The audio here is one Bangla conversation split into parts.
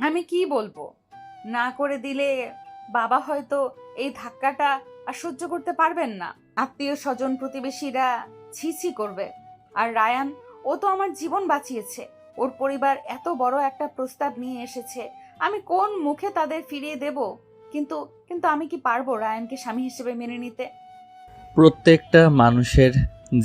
আমি কি বলবো? না করে দিলে বাবা হয়তো এই ধাক্কাটা আর সহ্য করতে পারবেন না। আত্মীয় স্বজন প্রতিবেশীরা ছি ছি করবে। আর রায়ান, ও তো আমার জীবন বাঁচিয়েছে। ওর পরিবার এত বড় একটা প্রস্তাব নিয়ে এসেছে, আমি কোন মুখে তাদের ফিরিয়ে দেব? কিন্তু কিন্তু আমি কি পারবো রায়ানকে স্বামী হিসেবে মেনে নিতে? প্রত্যেকটা মানুষের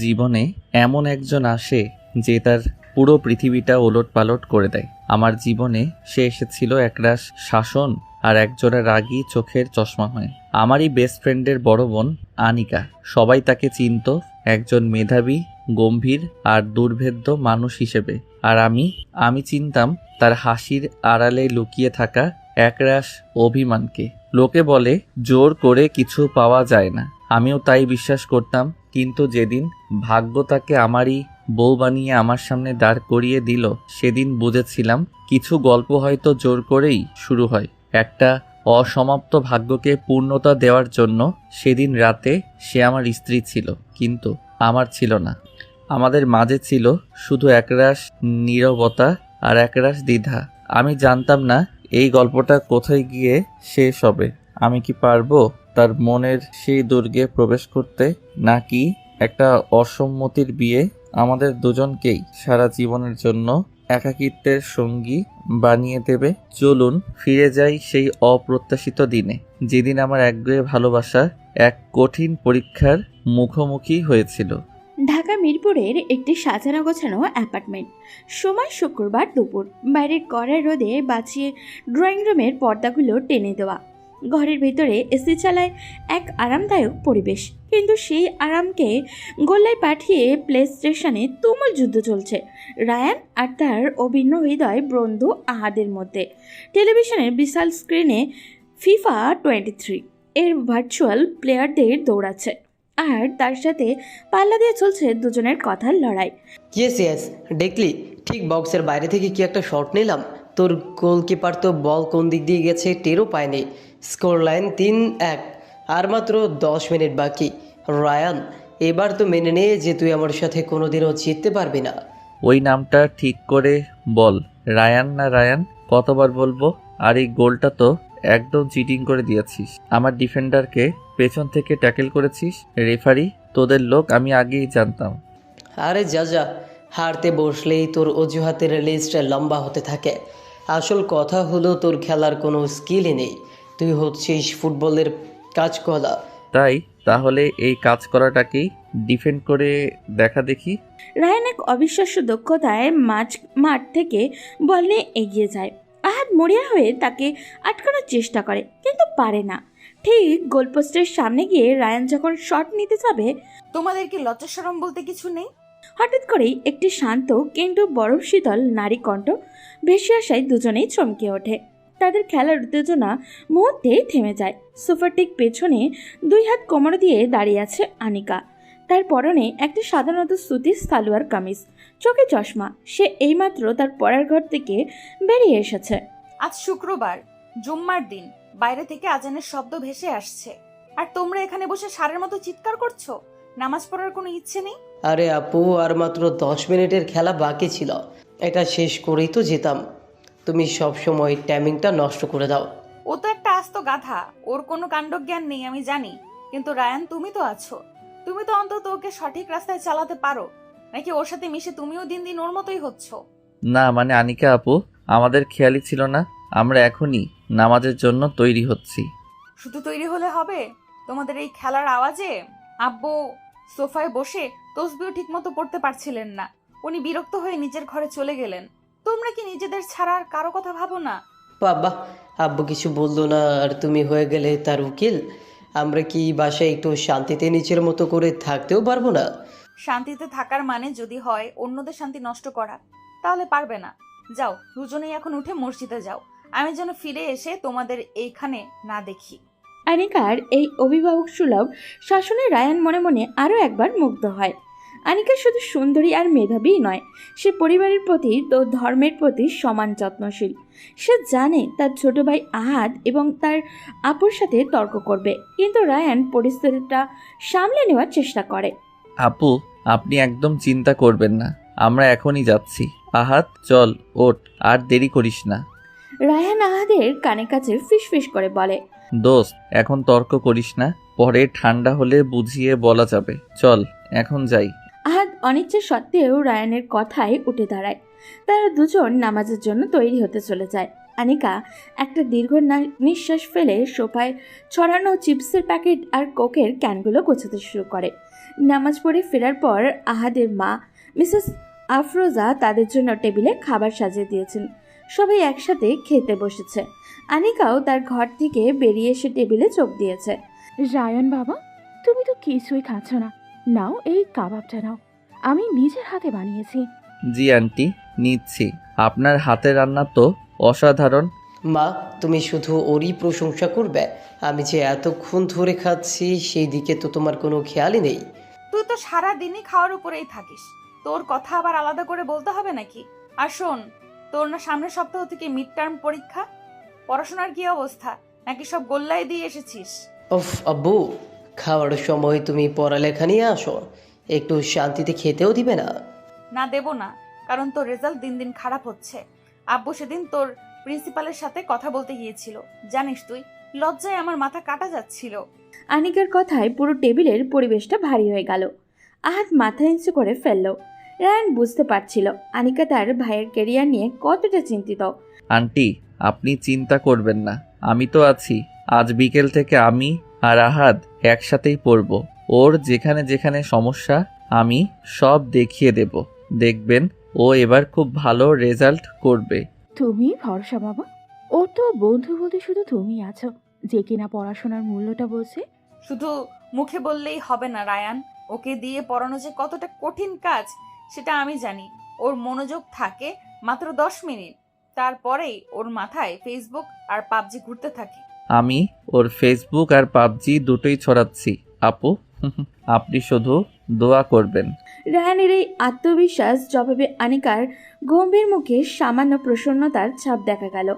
জীবনে এমন একজন আসে যে তার পুরো পৃথিবীটা ওলটপালট করে দেয়। আমার জীবনে সে এসেছিল একরাশ শাসন আর একজোড়া রাগী চোখের চশমা হয়ে। আমারই বেস্ট ফ্রেন্ডের বড় বোন আনিকা। সবাই তাকে চিনত একজন মেধাবী, গম্ভীর আর দুর্ভেদ্য মানুষ হিসেবে। আর আমি চিনতাম তার হাসির আড়ালে লুকিয়ে থাকা একরাশ অভিমানকে। লোকে বলে জোর করে কিছু পাওয়া যায় না, আমিও তাই বিশ্বাস করতাম। কিন্তু যেদিন ভাগ্য তাকে আমারই বউ বানিয়ে আমার সামনে দাঁড় করিয়ে দিল, সেদিন বুঝেছিলাম কিছু গল্প হয়তো জোর করেই শুরু হয়। একটা অসমাপ্ত ভাগ্যকে পূর্ণতা দেওয়ার জন্য সেদিন রাতে সে আমার স্ত্রী ছিল, কিন্তু আমার ছিল না। আমাদের মাঝে ছিল শুধু একরাশ নীরবতা আর একরাশ দ্বিধা। আমি জানতাম না এই গল্পটা কোথায় গিয়ে শেষ হবে। আমি কি পারবো তার মনের সেই দুর্গে প্রবেশ করতে, নাকি একটা অসম্মতির বিয়ে আমাদের দুজনকেই সারা জীবনের জন্য একাকিত্বের সঙ্গী বানিয়ে দেবে? চলুন ফিরে যাই সেই অপ্রত্যাশিত দিনে, যেদিন আমার একগুঁয়ে ভালোবাসা এক কঠিন পরীক্ষার মুখোমুখি হয়েছিল। ঢাকা মিরপুরের একটি সাজানো গোছানো অ্যাপার্টমেন্ট। সময় শুক্রবার দুপুর। বাইরের কড়া রোদে বাঁচিয়ে ড্রয়িং রুমের পর্দাগুলো টেনে দেওয়া। ঘরের ভেতরে এসি চালায় এক আরামদায়ক পরিবেশ, কিন্তু সেই আরামকে গোল্লায় পাঠিয়ে প্লে স্টেশনে তুমুল যুদ্ধ চলছে রায়ান আর তার অভিন্ন হৃদয় বন্ধু আহাদের মধ্যে। টেলিভিশনের বিশাল স্ক্রিনে ফিফা 23 এর ভার্চুয়াল প্লেয়ারদের দৌড়াচ্ছে, আর তার সাথে পাল্লা দিয়ে চলছে দুজনের কথার লড়াই। ইয়েস ইয়েস, দেখলি? ঠিক বক্সের বাইরে থেকে কি একটা শট নিলাম। তোর গোলকিপার তো বল কোন দিক দিয়ে গেছে টেরও পায়নি। স্কোর লাইন 3-1, আর মাত্র 10 মিনিট বাকি। রায়ান, এবার তো মেনে নে যে তুই আমার সাথে কোনোদিনও জিততে পারবি না। ওই নামটা ঠিক করে বল। রায়ান না রায়ান, কতবার বলবো? আর এই গোলটা তো একদম চিটিং করে দিয়েছিস। আমার ডিফেন্ডারকে পেছন থেকে ট্যাকেল করেছিস। রেফারি তোদের লোক, আমি আগেই জানতাম। আরে যা যা, হারতে বসলেই তোর অজুহাতের লিস্টটা লম্বা হতে থাকে। আসল কথা হলো তোর খেলার কোনো স্কিলই নেই। তুই হচ্ছিস ফুটবলের কাজকলা। তাহলে এই কাজ করাটাকেই ডিফেন্ড করে দেখা দেখি। রায়ান এক অবিশ্বাস্য দক্ষতায় মাঠ থেকে বল নিয়ে এগিয়ে যায়। আহাদ মরিয়া হয়ে তাকে আটকানোর চেষ্টা করে, কিন্তু পারে না। ঠিক গোলপোস্টের সামনে গিয়ে রায়ান যখন শট নিতে যাবে, তোমাদের কি লজ্জা শরম বলতে কিছু নেই? হঠাৎ করেই একটি শান্ত কিন্তু বরফ শীতল নারী কণ্ঠ ভেসে আসায় দুজনেই চমকে ওঠে। তাদের খেলার উত্তেজনা মুহূর্তেই থেমে যায়। সোফার ঠিক পেছনে দুই হাত কোমর দিয়ে দাঁড়িয়ে আছে আনিকা। তার পরনে একটি সাধারণত সুতির সালোয়ার কামিজ, চোখে চশমা। সে এইমাত্র তার পড়ার ঘর থেকে বেরিয়ে এসেছে। আজ শুক্রবার, জুম্মার দিন। বাইরে থেকে আজানের শব্দ ভেসে আসছে, আর তোমরা এখানে বসে ষাঁড়ের মতো চিৎকার করছো। নামাজ পড়ার কোনো ইচ্ছে নেই? আরে আপু, আর মাত্র 10 মিনিটের খেলা বাকি ছিল। এটা শেষ করেই তো যেতাম। তুমি সব সময় টাইমিংটা নষ্ট করে দাও। ও তো একটা আস্ত গাধা, ওর কোনো কাণ্ডজ্ঞান নেই আমি জানি। কিন্তু রায়ান, তুমি তো আছো, তুমি তো অন্তত ওকে সঠিক রাস্তায় চালাতে পারো। নাকি ওর সাথে মিশে তুমিও দিন দিন ওর মতোই হচ্ছ? না মানে আনিকা আপু, আমাদের খেয়ালই ছিল না। আমরা এখনই নামাজের জন্য তৈরি হচ্ছি। শুধু তৈরি হলে হবে? তোমাদের এই খেলার আওয়াজে আব্বু সোফায় বসে তসবিও ঠিক মতো পড়তে পারছিলেন না। উনি বিরক্ত হয়ে নিজের ঘরে চলে গেলেন। তোমরা কি নিজেদের ছাড়া আর কারো কথা ভাবো না? বাবা, আব্বু কিছু বললো না আর তুমি হয়ে গেলে তার উকিল। আমরা কি বাসায় একটু শান্তিতে নিজের মতো করে থাকতেও পারবো না? শান্তিতে থাকার মানে যদি হয় অন্যদের শান্তি নষ্ট করা, তাহলে পারবে না। যাও, দুজনেই এখন উঠে মসজিদে যাও। আমি যেন ফিরে এসে তোমাদের এইখানে না দেখি। আনিকার এই অভিভাবক সুলভ শাসনে রায়ান মনে মনে আরও একবার মুগ্ধ হয়। আনিকা শুধু সুন্দরী আর মেধাবী নয়, সে পরিবারের প্রতি ও ধর্মের প্রতি সমান যত্নশীল। সে জানে তার ছোট ভাই আহাদ এবং তার আপুর সাথে তর্ক করবে, কিন্তু রায়ান পরিস্থিতিটা সামলে নেওয়ার চেষ্টা করে। আপু, আপনি একদম চিন্তা করবেন না, আমরা এখনই যাচ্ছি। আহাত চল, ওঠ, আর দেরি করিস না। রায়হান আহাদের কানে কাছে ফিসফিস করে বলে, দোস্ত, এখন তর্ক করিস না, পরে ঠান্ডা হলে বুঝিয়ে বলা যাবে। চল এখন যাই। আহাদ অনিচ্ছা সত্ত্বেও রায়ানের কথায় উঠে দাঁড়ায়। তারা দুজন নামাজের জন্য তৈরি হতে চলে যায়। আনিকা একটা দীর্ঘ নিঃশ্বাস ফেলে সোফায় ছড়ানো চিপসের প্যাকেট আর কোকের ক্যানগুলো গোছাতে শুরু করে। নামাজ পড়ে ফেরার পর আহাদের মা মিসেস আফরোজা তাদের জন্য টেবিলে খাবার সাজিয়ে দিয়েছেন। সবাই একসাথে খেতে বসেছে। আনিকাও তার ঘর থেকে বেরিয়ে এসে টেবিলে চোখ দিয়েছে। রায়ান বাবা, তুমি তো কিছুই খাচ্ছ না, নাও এই কাবাবটা নাও, আমি নিজের হাতে বানিয়েছি। জি আন্টি, নিচ্ছি। আপনার হাতের রান্না তো অসাধারণ। মা, তুমি শুধু ওরই প্রশংসা করবে? আমি যে এতক্ষণ ধরে খাচ্ছি সেই দিকে তো তোমার কোনো খেয়ালই নেই। তুই তো সারাদিনই খাওয়ার উপরেই থাকিস, তোর কথা আবার আলাদা করে বলতে হবে নাকি? আর শোন, তোর না সামনের সপ্তাহ থেকে মিড টার্ম পরীক্ষা, পড়াশোনার কি অবস্থা? নাকি সব গোল্লায় দিয়ে এসেছিস? ওফ আব্বু, খাওয়ার সময় তুমি পড়ালেখা নিয়ে আসো, একটু শান্তিতে খেতেও দিবে না? না, দেব না, কারণ তোর রেজাল্ট দিন দিন খারাপ হচ্ছে। আব্বু সেদিন তোর প্রিন্সিপালের সাথে কথা বলতে গিয়েছিল, জানিস তুই, লজ্জায় আমার মাথা কাটা যাচ্ছিল। আনিকার কথায় পুরো টেবিলের পরিবেশটা ভারী হয়ে গেল। আহাদ মাথা নিচু করে ফেলল। রায়ান বুঝতে পারছিল আনিকা তার ভাইয়ের ক্যারিয়ার নিয়ে কতটা চিন্তিত। আন্টি, আপনি চিন্তা করবেন না, আমি তো আছি। আজ বিকেল থেকে আমি আর আহাদ একসাথেই পড়ব। ওর যেখানে যেখানে সমস্যা আমি সব দেখিয়ে দেব। দেখবেন ও এবার খুব ভালো রেজাল্ট করবে। তুমি ভরসা বাবা, ওর তো বন্ধু বলতে শুধু তুমি আছো, যে কিনা পড়াশোনার মূল্যটা বোঝে। শুধু মুখে বললেই হবে না রায়ান, ওকে দিয়ে পড়ানো যে কতটা কঠিন কাজ সেটা আমি জানি। ওর মনোযোগ থাকে মাত্র 10 মিনিট, তারপরেই ওর মাথায় ফেসবুক আর পাবজি ঘুরতে থাকে। আমি ওর ফেসবুক আর পাবজি দুটোই ছড়াচ্ছি আপু। আপনি শুধু দোয়া করবেন। রায়ানের এই আত্মবিশ্বাস জবাবে আনিকার গম্ভীর মুখে সামান্য প্রসন্নতার ছাপ দেখা গেল।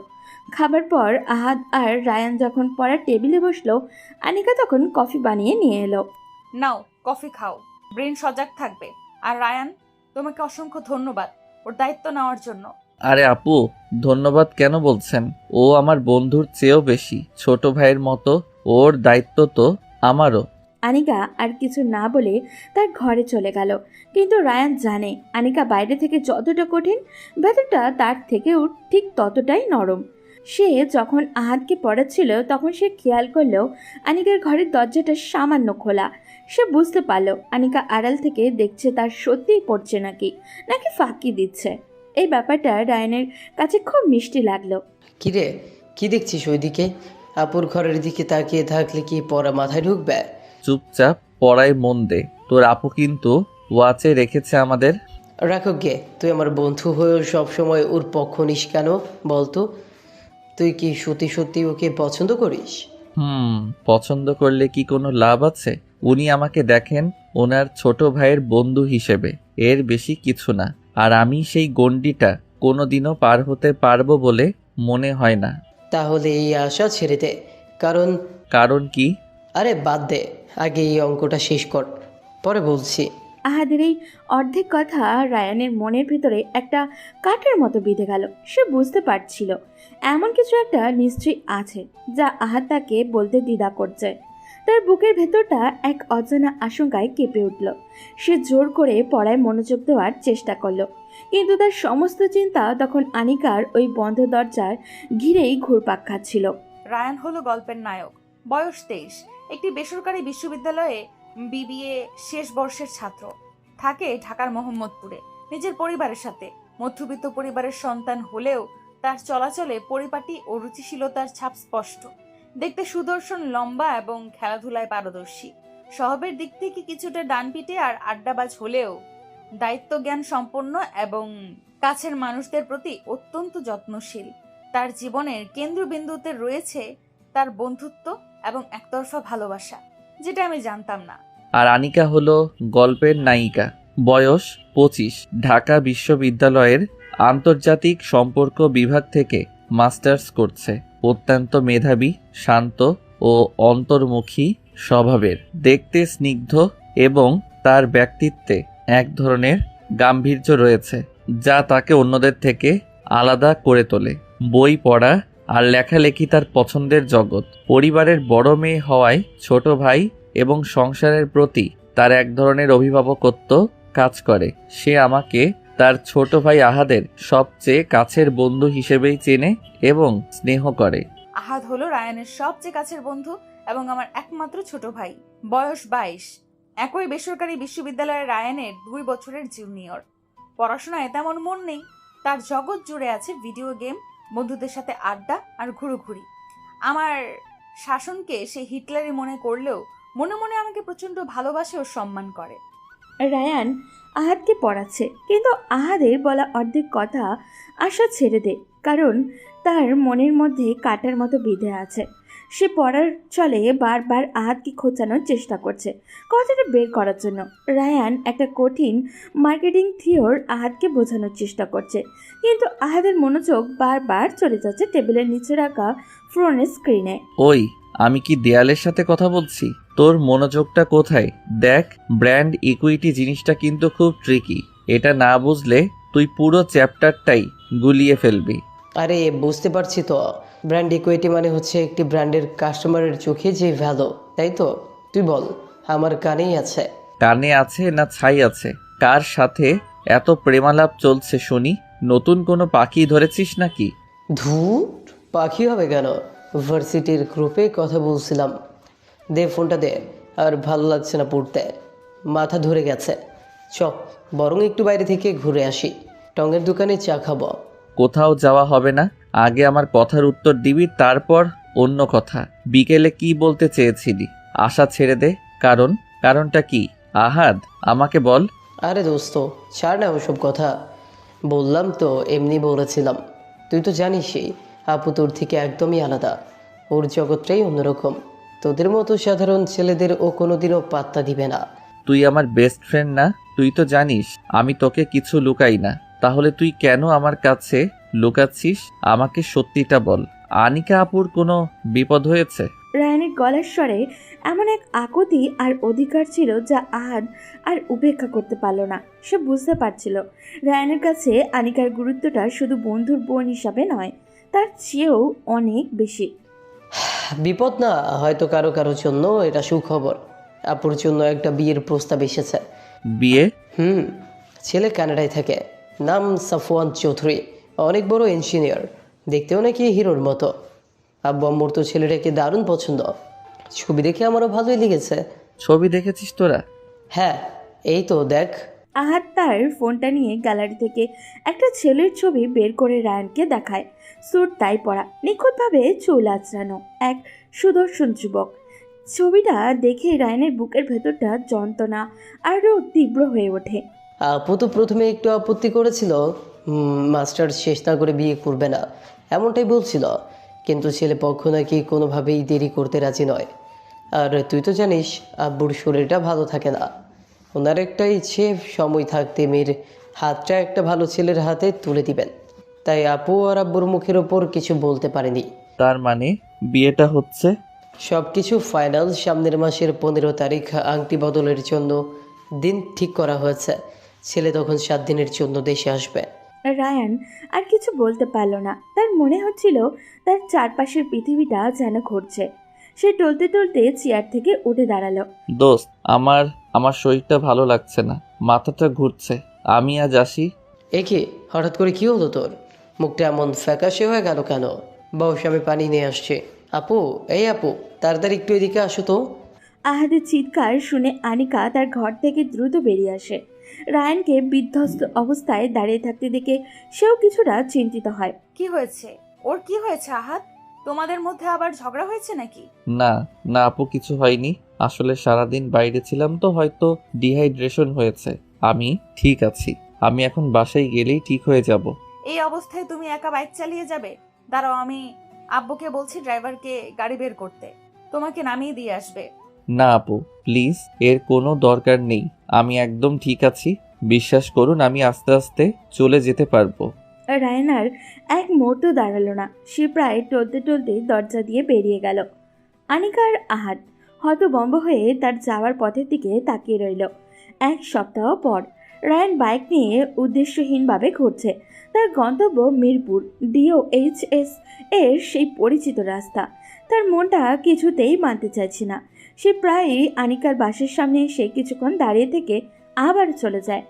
খাবার পর আহাদ আর রায়ান যখন পড়ার টেবিলে বসলো, আনিকা তখন কফি বানিয়ে নিয়ে এলো। নাও কফি খাও, ব্রেন সজাগ থাকবে। আর রায়ান, তোমাকে অসংখ্য ধন্যবাদ ওর দায়িত্ব নেওয়ার জন্য। আরে আপু, ধন্যবাদ কেন বলছেন? ও আমার বন্ধুর চেয়েও বেশি, ছোট ভাইয়ের মতো। ওর দায়িত্ব তো আমারও। আনিকা আর কিছু না বলে তার ঘরে চলে গেল। কিন্তু রায়ান জানে আনিকা বাইরে থেকে যতটা কঠিন, ভেতরটা তার থেকেও ঠিক ততটাই নরম। সে যখন আহাদকে পড়াচ্ছিল তখন সে খেয়াল করলেও আনিকার ঘরের দরজাটা সামান্য খোলা। সে বুঝতে পারল আনিকা আড়াল থেকে দেখছে তার সত্যিই পড়ছে নাকি ফাঁকি দিচ্ছে। এই ব্যাপারটা রায়ানের কাছে খুব মিষ্টি লাগলো। কিরে, কি দেখছিস ওইদিকে? আপুর ঘরের দিকে তাকিয়ে থাকলে কি পড়া মাথায় ঢুকবে? চুপচাপ পড়ায় মন দে। তোর আপু কিন্তু ওয়াচে রেখেছে আমাদের। রাখো গে, তুই আমার বন্ধু হয়েও সবসময় ওর পক্ষ নিস কেন বলতো? তুই কি সত্যি সত্যি ওকে পছন্দ করিস? পছন্দ করলে কি কোনো লাভ আছে? উনি আমাকে দেখেন ওনার ছোট ভাইয়ের বন্ধু হিসেবে, এর বেশি কিছু না। আর আমি সেই গণ্ডিটা কোনোদিনও পার হতে পারবো বলে মনে হয় না। তাহলে এই আশা ছেড়ে দে। কারণ কি? আরে বাদ দে, আগে এই অঙ্কটা শেষ কর, পরে বলছি। আহাদের এই অর্ধেক কথা রায়ানের মনের ভিতরে একটা কাঠের মতো বিঁধে গেল। সে বুঝতে পারছিল এমন কিছু একটা নিশ্চয়ই আছে যা আহাদ তাকে বলতে দ্বিধা করছে। তার বুকের ভেতরটা এক অজানা আশঙ্কায় কেঁপে উঠল। সে জোর করে পড়ায় মনোযোগ দেওয়ার চেষ্টা করলো, কিন্তু তার সমস্ত চিন্তা তখন আনিকার ওই বন্ধ দরজার ঘিরেই ঘুরপাক খাচ্ছিল। রায়ান হলো গল্পের নায়ক, বয়স 23, একটি বেসরকারি বিশ্ববিদ্যালয়ে বিবিএ শেষ বর্ষের ছাত্র। থাকে ঢাকার মোহাম্মদপুরে নিজের পরিবারের সাথে। মধ্যবিত্ত পরিবারের সন্তান হলেও তার চলাচলে পরিপাটি ও রুচিশীলতার ছাপ স্পষ্ট। দেখতে সুদর্শন, লম্বা এবং খেলাধুলায় পারদর্শী। স্বভাবের দিক থেকে কিছুটা ডানপিটে আর আড্ডাবাজ হলেও দায়িত্ব জ্ঞান সম্পন্ন এবং কাছের মানুষদের প্রতি অত্যন্ত যত্নশীল। তার জীবনের কেন্দ্রবিন্দুতে রয়েছে তার বন্ধুত্ব এবং একতরফা ভালোবাসা, যেটা আমি জানতাম না। আর আনিকা হলো গল্পের নায়িকা, বয়স 25, ঢাকা বিশ্ববিদ্যালয়ের আন্তর্জাতিক সম্পর্ক বিভাগ থেকে মাস্টার্স করছে। অত্যন্ত মেধাবী, শান্ত ও অন্তর্মুখী স্বভাবের, দেখতে স্নিগ্ধ এবং তার ব্যক্তিত্বে এক ধরনের গাম্ভীর্য রয়েছে যা তাকে অন্যদের থেকে আলাদা করে তোলে। বই পড়া আর লেখালেখি তার পছন্দের জগৎ। পরিবারের বড় মেয়ে হওয়ায় ছোট ভাই এবং সংসারের প্রতি তার এক ধরনের অভিভাবকত্ব কাজ করে। সে আমাকে তার ছোট ভাই আহাদের সবচেয়ে কাছের বন্ধু হিসেবেই চেনে এবং স্নেহ করে। আহাদ হলো রায়ানের সবচেয়ে কাছের বন্ধু এবং আমার একমাত্র ছোট ভাই। বয়স 22। একই বেসরকারি বিশ্ববিদ্যালয়ে রায়ানের 2 বছরের জুনিয়র। পড়াশোনায় তেমন মন নেই, তার জগৎ জুড়ে আছে ভিডিও গেম, বন্ধুদের সাথে আড্ডা আর ঘুরোঘুরি। আমার শাসনকে সে হিটলারই মনে করলেও মনে মনে আমাকে প্রচণ্ড ভালোবাসে ও সম্মান করে। রায়ান আহাদকে পড়াচ্ছে, কিন্তু আহাদের বলা অর্ধেক কথা আশা ছেড়ে দে, কারণ তার মনের মধ্যে কাটার মতো বিঁধে আছে। সে পড়ার চলে বারবার আহাদকে খোঁচানোর চেষ্টা করছে কথাটা বের করার জন্য। রায়ান একটা কঠিন মার্কেটিং থিওর আহাদকে বোঝানোর চেষ্টা করছে, কিন্তু আহাদের মনোযোগ বারবার চলে যাচ্ছে টেবিলের নিচে রাখা ফোনের স্ক্রিনে। ওই, আমি কি দেয়ালের সাথে কথা বলছি? তোর মনোযোগটা কোথায় দেখ। ব্র্যান্ড ইকুইটি জিনিসটা কিন্তু খুব ট্রিকি। এটা না বুঝলে তুই পুরো চ্যাপ্টারটাই গুলিয়ে ফেলবি। আরে বুঝতে পারছি তো, ব্র্যান্ড ইকুইটি মানে হচ্ছে একটি ব্র্যান্ডের কাস্টমারের চোখে যে ভ্যালু, তাই তো? তুই বল, আমার কানেই আছে। কানে আছে না ছাই আছে? কার সাথে এত প্রেমালাপ চলছে শুনি? নতুন কোনো পাখি ধরেছিস নাকি? ধুর, পাখি হবে কেন? ভার্সিটির গ্রুপে কথা বলছিলাম। দে ফোনটা দে, আর ভালো লাগছে না পড়তে, মাথা ধরে গেছে। চ, বরং একটু বাইরে থেকে ঘুরে আসি, টঙের দোকানে চা খাবো। কোথাও যাওয়া হবে না, আগে আমার কথার উত্তর দিবি, তারপর অন্য কথা। বিকেলে কি বলতে চেয়েছিলি? আশা ছেড়ে দে। কারণটা কি আহাদ? আমাকে বল। আরে দোস্ত, ছাড় না ওসব কথা। বললাম তো, এমনি বলেছিলাম। তুই তো জানিসই, আপু তোর থেকে একদমই আলাদা। ওর জগৎটাই অন্যরকম। তোদের মতো সাধারণ ছেলেদের ও কোনোদিনও পাত্তা দিবে না। তুই আমার বেস্ট ফ্রেন্ড না? তুই তো জানিস আমি তোকে কিছু লুকাই না। তাহলে তুই কেন আমার কাছে লুকাচ্ছিস? আমাকে সত্যিটা বল। আনিকা আপুর কোনো বিপদ হয়েছে? রায়ানের গলার স্বরে এমন এক আকুতি আর অধিকার ছিল যা আহাদ আর উপেক্ষা করতে পারল না। সে বুঝতে পারছিল রায়ানের কাছে আনিকার গুরুত্বটা শুধু বন্ধুর বোন হিসাবে নয়, তার চেয়েও অনেক বেশি। বিপদ না, হয়তো কারো কারোর জন্য এটা সুখবর। আপুর জন্য একটা বিয়ের প্রস্তাব এসেছে। বিয়ে? ছেলে কানাডায় থাকে, নাম সাফওয়ান চৌধুরী, অনেক বড় ইঞ্জিনিয়ার, দেখতেও নাকি হিরোর মতো। আব্বু আম্মুর তো ছেলেটাকে দারুণ পছন্দ। ছবি দেখে আমারও ভালোই লেগেছে। ছবি দেখেছিস তোরা? হ্যাঁ, এই তো দেখ। আহাদ তার ফোনটা নিয়ে গ্যালারি থেকে একটা ছেলের ছবি বের করে রায়ানকে দেখায়। স্যুট টাই পরা, নিখুঁতভাবে চুল আঁচড়ানো এক সুদর্শন যুবক। ছবিটা দেখে রায়ানের বুকের ভেতরটা যন্ত্রণা আরও তীব্র হয়ে ওঠে। আপু তো প্রথমে একটু আপত্তি করেছিল, মাস্টার্স শেষ না করে বিয়ে করবে না, এমনটাই বলছিল। কিন্তু ছেলে পক্ষ নাকি কোনোভাবেই দেরি করতে রাজি নয়। আর তুই তো জানিস, আব্বুর শরীরটা ভালো থাকে না। ওনার একটা ইচ্ছে, সময় থাকতে মেয়ের হাতটা একটা ভালো ছেলের হাতে তুলে দিবেন। তাই আপু আর আব্বুর মুখের ওপর কিছু বলতে পারেনি। তার মানে বিয়েটা হচ্ছে? সব কিছু ফাইনাল। সামনের মাসের 15 তারিখ আংটি বদলের জন্য দিন ঠিক করা হয়েছে। ছেলে তখন 7 দিনের জন্য দেশে আসবে। রায়ান আর কিছু বলতে পারল না। তার মনে হচ্ছিল তার চারপাশের পৃথিবীটা যেন ঘুরছে। সে টলতে টলতে চেয়ার থেকে উঠে দাঁড়ালো। দোস্ত, আমার শরীরটা ভালো লাগছে না, মাথাটা ঘুরছে। আমি আজ আসি। একে হঠাৎ করে কি হলো তোর? মুখটা এমন ফ্যাকাশে হয়ে গেল কেন? বস, আমি পানি নিয়ে আসছি। আপু, এই আপু, তাড়াতাড়ি একটু এদিকে আসো তো। আহাদের চিৎকার শুনে আনিকা তার ঘর থেকে দ্রুত বেরিয়ে আসে। রায়ানকে বিধ্বস্ত অবস্থায় দাঁড়িয়ে থাকতে দেখে সেও কিছুটা চিন্তিত হয়। কি হয়েছে? ওর কি হয়েছে আহাদ? তোমাদের মধ্যে আবার ঝগড়া হয়েছে নাকি? না না আপু, কিছু হয়নি। আসলে সারাদিন বাইরে ছিলাম তো, হয়তো ডিহাইড্রেশন হয়েছে। আমি ঠিক আছি। আমি এখন বাসায় গেলেই ঠিক হয়ে যাব। এই অবস্থায় তুমি একা বাইক চালিয়ে যাবে? দাঁড়াও, আমি আব্বুকে বলছি ড্রাইভারকে গাড়ি বের করতে, তোমাকে নামিয়ে দিয়ে আসবে। না আপু, প্লিজ, এর কোনো দরকার নেই। আমি একদম ঠিক আছি। বিশ্বাস করুন, আমি আস্তে আস্তে চলে যেতে পারবো। রায়ান আর এক মুহূর্ত দাঁড়ালো না। সে প্রায় টলতে টলতে দরজা দিয়ে বেরিয়ে গেল। আনিকা আর আহাদ হতভম্ব হয়ে তার যাওয়ার পথের দিকে তাকিয়ে রইল। 1 সপ্তাহ পর রায়ান বাইক নিয়ে উদ্দেশ্যহীনভাবে ঘুরছে। তার গন্তব্য মিরপুর DOHS এর সেই পরিচিত রাস্তা। তার মনটা কিছুতেই মানতে চাইছে না। সে প্রায়ই আনিকার বাসার সামনে এসে কিছুক্ষণ দাঁড়িয়ে থেকে আবার চলে যায়।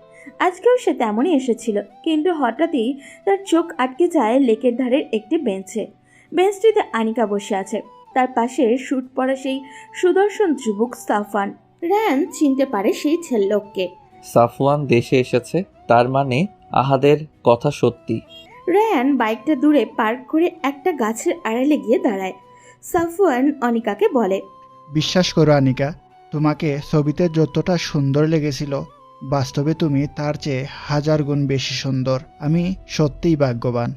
আজকেও সে তেমনই এসেছিল, কিন্তু হঠাৎই তার চোখ আটকে যায় লেকের ধারের একটি বেঞ্চে। বেঞ্চটিতে আনিকা বসে আছে, তার পাশে স্যুট পরা সেই সুদর্শন যুবক সাফওয়ান। রায়ান চিনতে পারে সেই ছেলেলোককে। সাফওয়ান দেশে এসেছে, তার মানে আহাদের কথা সত্যি। রায়ান বাইকটা দূরে পার্ক করে একটা গাছের আড়ালে গিয়ে দাঁড়ায়। সাফওয়ান অনিকাকে বলে, বিশ্বাস করো আনিকা, তোমাকে ছবিতে যতটা সুন্দর লেগেছিল, বাস্তবে তুমি তার চেয়ে 1000 গুণ বেশি সুন্দর। আমি সত্যিই ভাগ্যবান।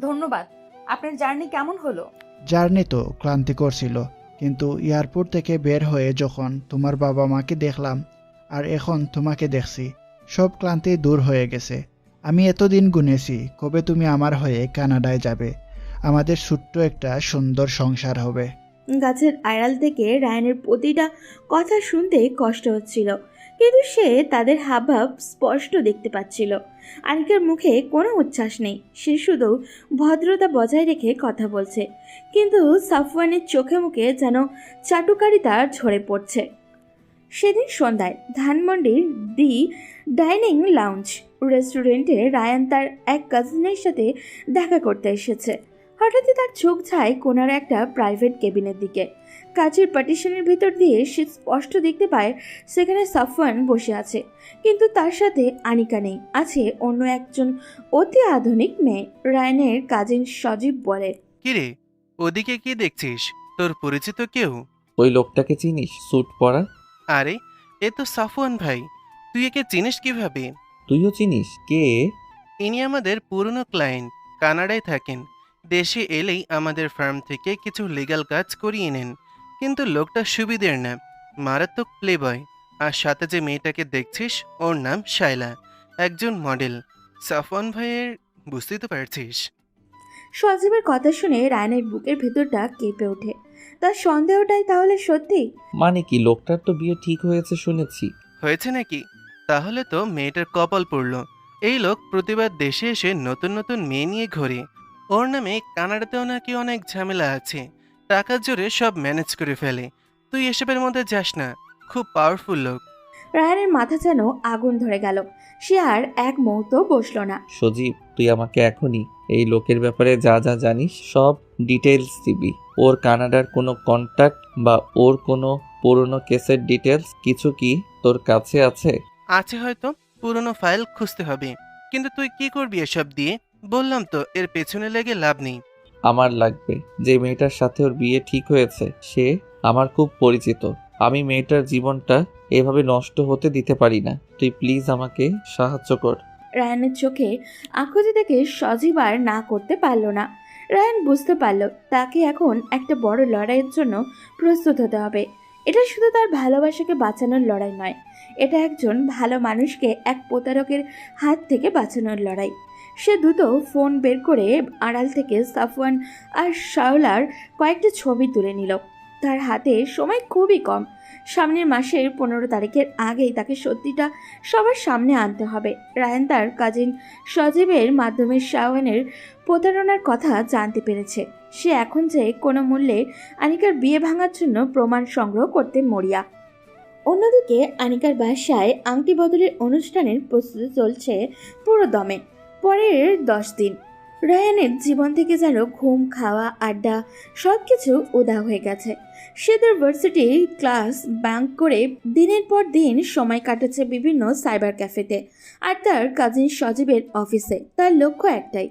ধন্যবাদ। আপনার জার্নি কেমন হলো? জার্নি তো ক্লান্তিকর ছিল, কিন্তু এয়ারপোর্ট থেকে বের হয়ে যখন তোমার বাবা মাকে দেখলাম আর এখন তোমাকে দেখছি, সব ক্লান্তি দূর হয়ে গেছে। আমি এতদিন গুনেছি কবে তুমি আমার হয়ে কানাডায় যাবে। আমাদের ছোট্ট একটা সুন্দর সংসার হবে। গাছের আড়াল থেকে রায়ানের প্রতিটা কথা শুনতে কষ্ট হচ্ছিল, কিন্তু সে তাদের হাবভাব স্পষ্ট দেখতে পাচ্ছিল। আনিকার মুখে কোনো উচ্ছ্বাস নেই, সে শুধু ভদ্রতা বজায় রেখে কথা বলছে, কিন্তু সাফওয়ানের চোখে মুখে যেন চাটুকারিতা ঝরে পড়ছে। সেদিন সন্ধ্যায় ধানমন্ডির দি ডাইনিং লাউঞ্জ রেস্টুরেন্টে রায়ান তার এক কাজিনের সাথে দেখা করতে এসেছে। হঠাৎই তার চোখ যায় কোনার একটা প্রাইভেট কেবিনের দিকে। কাচের পার্টিশনের ভেতর দিয়ে সে স্পষ্ট দেখতে পায় সেখানে সাফওয়ান বসে আছে, কিন্তু তার সাথে আনিকা নেই, আছে অন্য একজন অতি আধুনিক মেয়ে। রায়ানের কাজিন সজীব বলে, কিরে, ওদিকে কি দেখছিস? তোর পরিচিত কেউ? ওই লোকটাকে চিনিস, স্যুট পরা? আরে, এ তো সাফওয়ান ভাই। তুই একে চিনিস কিভাবে? তুইও চিনিস? কে? ইনি আমাদের পুরনো ক্লায়েন্ট, কানাডায় থাকেন। দেশে এলেই আমাদের ফার্ম থেকে কিছু লিগ্যাল কাজ করিয়ে নেন, কিন্তু লোকটা সুবিধের না, মারাত্মক প্লেবয়। আর সাথে যে মেয়েটাকে দেখছিস, ওর নাম শায়লা, একজন মডেল। সাফওয়ান ভাইয়ের, বুঝতেই তো পারছিস। সজীবের কথা শুনে রায়ানের বুকের ভেতরটা কেঁপে ওঠে। তার সন্দেহটাই তাহলে সত্যি। মানে কি, লোকটার তো বিয়ে ঠিক হয়েছে শুনেছি। হয়েছে নাকি? তাহলে তো মেয়েটার কপাল পড়ল। এই লোক প্রতিবার দেশে এসে নতুন নতুন মেয়ে নিয়ে ঘোরে। ওর নামে কানাডাতেও নাকি অনেক ঝামেলা আছে, টাকার জোরে সব ম্যানেজ করে ফেলে। তুই এসবের মধ্যে যাস না, খুব পাওয়ারফুল লোক। রায়ানের মাথা যেন আগুন ধরে গেল, সে আর এক মুহূর্ত বসলো না। সজীব, তুই আমাকে এখনই এই লোকের ব্যাপারে যা যা জানিস সব ডিটেলস দিবি। ওর কানাডার কোনো কন্ট্যাক্ট বা ওর কোনো পুরনো কেসের ডিটেলস কিছু কি তোর কাছে আছে? আছে হয়তো, পুরনো ফাইল খুঁজতে হবে। কিন্তু তুই কি করবি এসব দিয়ে? বললাম তো, এর পেছনে লেগে লাভ নেই। আমার লাগবে। যে মেয়েটার সাথে ওর বিয়ে ঠিক হয়েছে সে আমার খুব পরিচিত। আমি মেয়েটার জীবনটা এভাবে নষ্ট হতে দিতে পারি না। তুই প্লিজ আমাকে সাহায্য কর। রায়ানের চোখে আকুতি দেখে সজীব আর না করতে পারল না। রায়ান বুঝতে পারল তাকে এখন একটা বড় লড়াইয়ের জন্য প্রস্তুত হতে হবে। এটা শুধু তার ভালোবাসাকে বাঁচানোর লড়াই নয়, এটা একজন ভালো মানুষকে এক প্রতারকের হাত থেকে বাঁচানোর লড়াই। সে দ্রুত ফোন বের করে আড়াল থেকে সাফওয়ান আর শাওলার কয়েকটা ছবি তুলে নিল। তার হাতে সময় খুবই কম, সামনের মাসের 15 তারিখের আগেই তাকে সত্যিটা সবার সামনে আনতে হবে। রায়ান তার কাজিন সজীবের মাধ্যমে শাওয়ানের প্রতারণার কথা জানতে পেরেছে। সে এখন যে কোনো মূল্যে আনিকার বিয়ে ভাঙার জন্য প্রমাণ সংগ্রহ করতে মরিয়া। অন্যদিকে আনিকার বাসায় আংটি বদলের অনুষ্ঠানের প্রস্তুতি চলছে পুরো দমে। পরের 10 দিন রায়ানের জীবন থেকে যেন ঘুম, খাওয়া, আড্ডা সব কিছু উধাও হয়ে গেছে। সে তার ভার্সিটি ক্লাস ব্যাঙ্ক করে দিনের পর দিন সময় কাটাচ্ছে বিভিন্ন সাইবার ক্যাফেতে আর তার কাজিন সজীবের অফিসে। তার লক্ষ্য একটাই,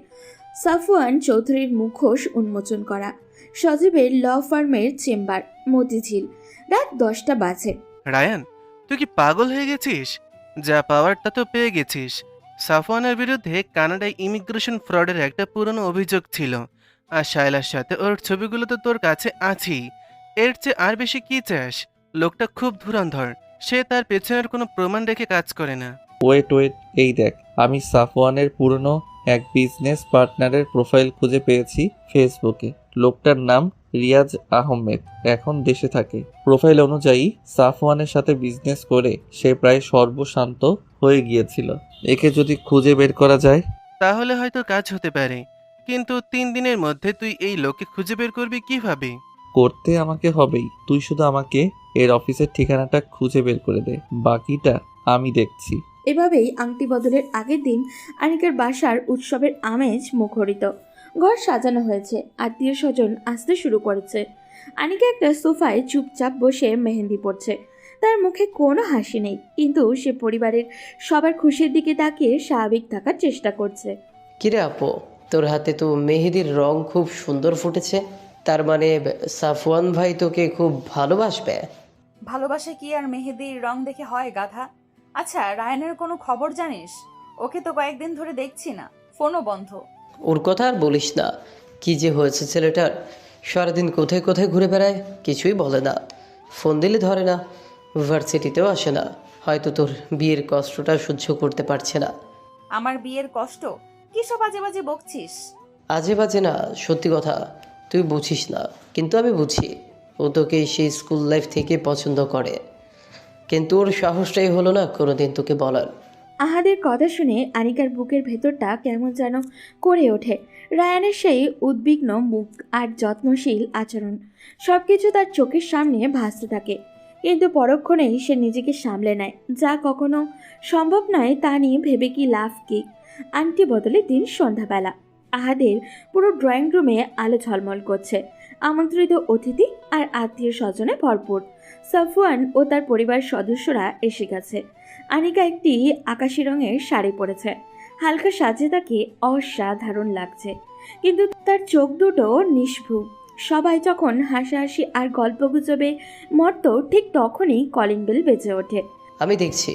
সাফওয়ান চৌধুরীর মুখোশ উন্মোচন করা। সজীবের ল ফার্মের চেম্বার, মতিঝিল। রাত 10টা বাজে। রায়ান, তুই কি পাগল হয়ে গেছিস? যা পাওয়ারটা তো পেয়ে গেছিস। সাফওয়ানের বিরুদ্ধে কানাডায় ইমিগ্রেশন ফ্রডের একটা পুরনো অভিযোগ ছিল, আর শায়লার সাথে ওর ছবিগুলো তো তোর কাছে আছেই। এর চেয়ে আর বেশি কি চাস? লোকটা খুব ধুরন্ধর, সে তার পেছনের কোনো প্রমাণ রেখে কাজ করে না। ওয়েট, এই দেখ, আমি সাফওয়ানের পুরনো এক বিজনেস পার্টনারের প্রোফাইল খুঁজে পেয়েছি ফেসবুকে। লোকটার নাম রিয়াজ আহমেদ, এখন দেশে থাকে। প্রোফাইল অনুযায়ী সাফওয়ানের সাথে বিজনেস করে সে প্রায় সর্বশান্ত হয়ে গিয়েছিল। একে যদি খুঁজে বের করা যায়। তাহলে হয়তো কাজ হতে পারে, কিন্তু 3 দিনের মধ্যে তুই এই লোককে খুঁজে বের করবি কিভাবে? করতে আমাকে হবেই। তুই শুধু আমাকে এর অফিসের ঠিকানাটা খুঁজে বের করে দে, বাকিটা আমি দেখছি। এভাবেই আংটি বদলের আগের দিন আনিকার বাসার উৎসবের আমেজ মুখরিত। ঘর সাজানো হয়েছে, আত্মীয় স্বজন আসতে শুরু করেছে। আনিকা একটা সোফায় চুপচাপ বসে মেহেন্দি পড়ছে। তার মুখে কোনো হাসি নেই, কিন্তু সে পরিবারের সবার খুশির দিকে তাকিয়ে স্বাভাবিক থাকার চেষ্টা করছে। কিরে আপু, তোর হাতে তো মেহেদির রং খুব সুন্দর ফুটেছে। তার মানে সাফওয়ান ভাই তোকে খুব ভালোবাসবে। ভালোবাসা কি আর মেহেদির রং দেখে হয় গাধা? আচ্ছা, রায়ানের কোনো খবর জানিস? ওকে তো কয়েকদিন ধরে দেখছি না, ফোনও বন্ধ। ওর কথা আর বলিস না, কি যে হয়েছে ছেলেটার। সারাদিন কোথায় কোথায় ঘুরে বেড়ায়, কিছুই বলে না, ফোন দিলে ধরে না, ভার্সিটিতেও আসে না। হয়তো তোর বিয়ের কষ্টটা সহ্য করতে পারছে না। আমার বিয়ের কষ্ট? কিসব বাজে বাজে বকছিস? আজে বাজে না, সত্যি কথা। তুই বুঝিস না, কিন্তু আমি বুঝি। ও তোকে সেই স্কুল লাইফ থেকে পছন্দ করে, কিন্তু ওর সাহসটাই হলো না কোনোদিন তোকে বলার। আহাদের কথা শুনে আনিকার বুকের ভেতরটা কেমন যেন করে ওঠে। রায়ানের সেই উদ্বিগ্ন মুখ আর যত্নশীল আচরণ সবকিছু তার চোখের সামনে ভাসতে থাকে, কিন্তু পরক্ষণেই সে নিজেকে সামলে নেয়। যা কখনো সম্ভব নয় তা নিয়ে ভেবে কি লাভ কি। আংটি বদলে দিন সন্ধ্যাবেলা। আহাদের পুরো ড্রয়িং রুমে আলো ঝলমল করছে। আমন্ত্রিত অতিথি আর আত্মীয় স্বজনে ভরপুর। সাফওয়ান ও তার পরিবার সদস্যরা এসে গেছে। আনিকা একটি আকাশি রঙের শাড়ি পরেছে। হালকা সাজে তাকে অসাধারণ লাগছে, কিন্তু তার চোখ দুটো নিষ্ভ্রু। সবাই যখন হাসাহাসি আর গল্পগুজবে মত্ত, ঠিক তখনই কলিং বেল বেজে ওঠে। আমি দেখছি।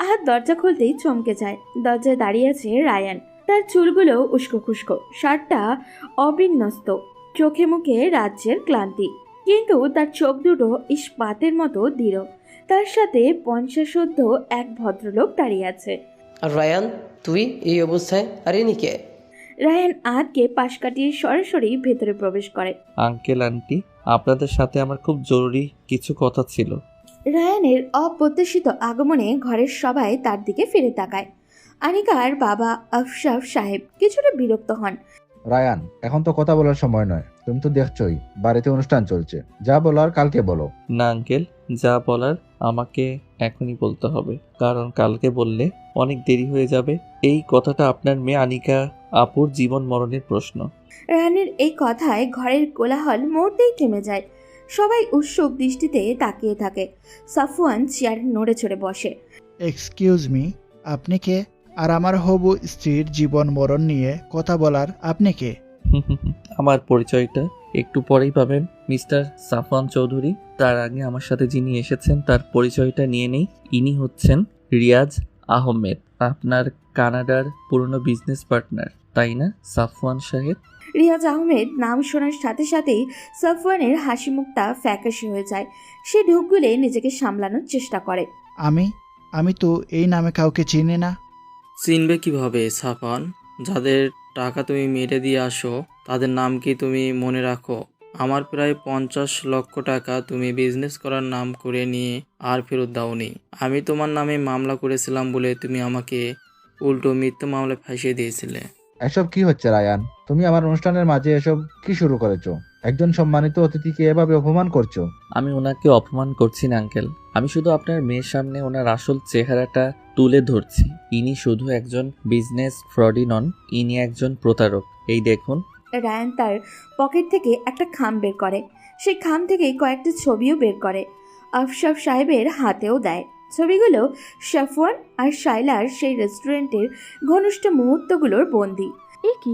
আহাদ দরজা খুলতেই চমকে যায়। দরজায় দাঁড়িয়ে আছে রায়ান। তার চুলগুলো উস্কো খুস্কো, শার্টটা অবিন্যস্ত, চোখে মুখে রাজ্যের ক্লান্তি, কিন্তু তার চোখ দুটো ইস্পাতের মতো দৃঢ়। তার সাথে 50 এক ভদ্রলোক দাঁড়িয়ে আছে। আর রায়ান, তুই এই অবস্থায়? আর ইনি কে? রায়ান আহাদকে পাশ কাটিয়ে সরাসরি ভেতরে প্রবেশ করে। আঙ্কেল আন্টি, আপনাদের সাথে আমার খুব জরুরি কিছু কথা ছিল। রায়ানের অপ্রত্যাশিত আগমনে ঘরের সবাই তার দিকে ফিরে তাকায়। আনিকার বাবা আফসাফ সাহেব কিছুটা বিরক্ত হন। রায়ান, এখন তো কথা বলার সময় নয়। তুমি তো দেখছোই বাড়িতে অনুষ্ঠান চলছে। যা বলার কালকে বলো। না আঙ্কেল, যা বলার আমাকে এখনই বলতে হবে, কারণ কালকে বললে অনেক দেরি হয়ে যাবে। এই কথাটা আপনার মেয়ে আনিকা আপুর জীবন মরণের প্রশ্ন। রায়ানের এই কথায় ঘরের কোলাহল মুহূর্তেই থেমে যায়। সবাই উৎসুক দৃষ্টিতে তাকিয়ে থাকে। সাফওয়ান চেয়ারে নড়ে চড়ে বসে। এক্সকিউজ মি, আপনি কে? আর আমার হবু স্ত্রীর জীবন মরণ নিয়ে কথা বলার আপনি কে? আমার পরিচয়টা একটু পরেই পাবেন, মিস্টার সাফওয়ান চৌধুরী। তার আগে আমার সাথে যিনি এসেছেন তার পরিচয়টা নিয়ে নেই। ইনি হচ্ছেন রিয়াজ আহমেদ, আপনার কানাডার পুরনো বিজনেস পার্টনার, তাই না সাফওয়ান সাহেব? রিয়াজ আহমেদ নাম শোনার সাথে সাথেই সাফওয়ানের হাসি মুখটা ফ্যাকাশে হয়ে যায়। সে ঢোক গিলে নিজেকে সামলানোর চেষ্টা করে। আমি তো এই নামে কাউকে চিনি না। চিনবে কিভাবে সাফওয়ান? যাদের টাকা তুমি মেরে দিয়ে আসো তাদের নাম কি তুমি মনে রাখো? আমার প্রায় 50 লক্ষ টাকা তুমি বিজনেস করার নাম করে নিয়ে আর ফেরত দাওনি। আমি তোমার নামে মামলা করেছিলাম বলে তুমি আমাকে উল্টো মিথ্যা মামলায় ফাঁসিয়ে দিয়েছিলে। এসব কি হচ্ছে রায়ান? তুমি আমার অনুষ্ঠানের মাঝে এসব কি শুরু করেছো? একজন সম্মানিত অতিথিকে এভাবে অপমান করছো। আমি ওনাকে অপমান করছি না আঙ্কেল, আমি শুধু আপনার মেয়ের সামনে ওনার আসল চেহারাটা তুলে ধরছি। ইনি শুধু একজন বিজনেস ফ্রডই নন, ইনি একজন প্রতারক। এই দেখুন। রায়ান তার পকেট থেকে একটা খাম বের করে। সেই খাম থেকে কয়েকটা ছবিও বের করে, আফসাফ সাহেবের হাতেও দেয়। ছবিগুলো সাফওয়ান আর শাইলার সেই রেস্টুরেন্টের ঘনিষ্ঠ মুহূর্তগুলোর বন্দী। এ কি,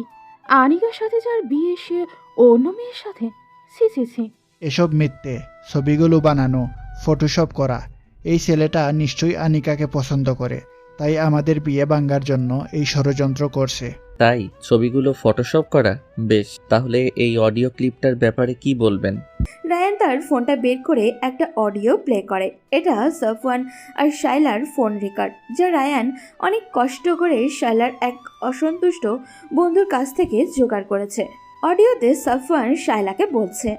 আনিকার সাথে যার বিয়ে সে অন্য মেয়ের সাথে? ছি ছি ছি। এসব মিথ্যে, ছবিগুলো বানানো, ফটোশপ করা। এই ছেলেটা নিশ্চয়ই আনিকাকে পছন্দ করে, তাই আমাদের বিয়ে ভাঙার জন্য এই ষড়যন্ত্র করছে। তাই ছবিগুলো ফটোশপ করা? বেশ, তাহলে এই অডিও ক্লিপটার ব্যাপারে কি বলবেন? রায়ান তার ফোনটা বের করে একটা অডিও প্লে করে। এটা সাফওয়ান আর শাইলার ফোন রেকর্ড, যা রায়ান অনেক কষ্ট করে শাইলার এক অসন্তুষ্ট বন্ধুর কাছ থেকে জোগাড় করেছে। অডিওতে সাফওয়ান শাইলাকে বলছে,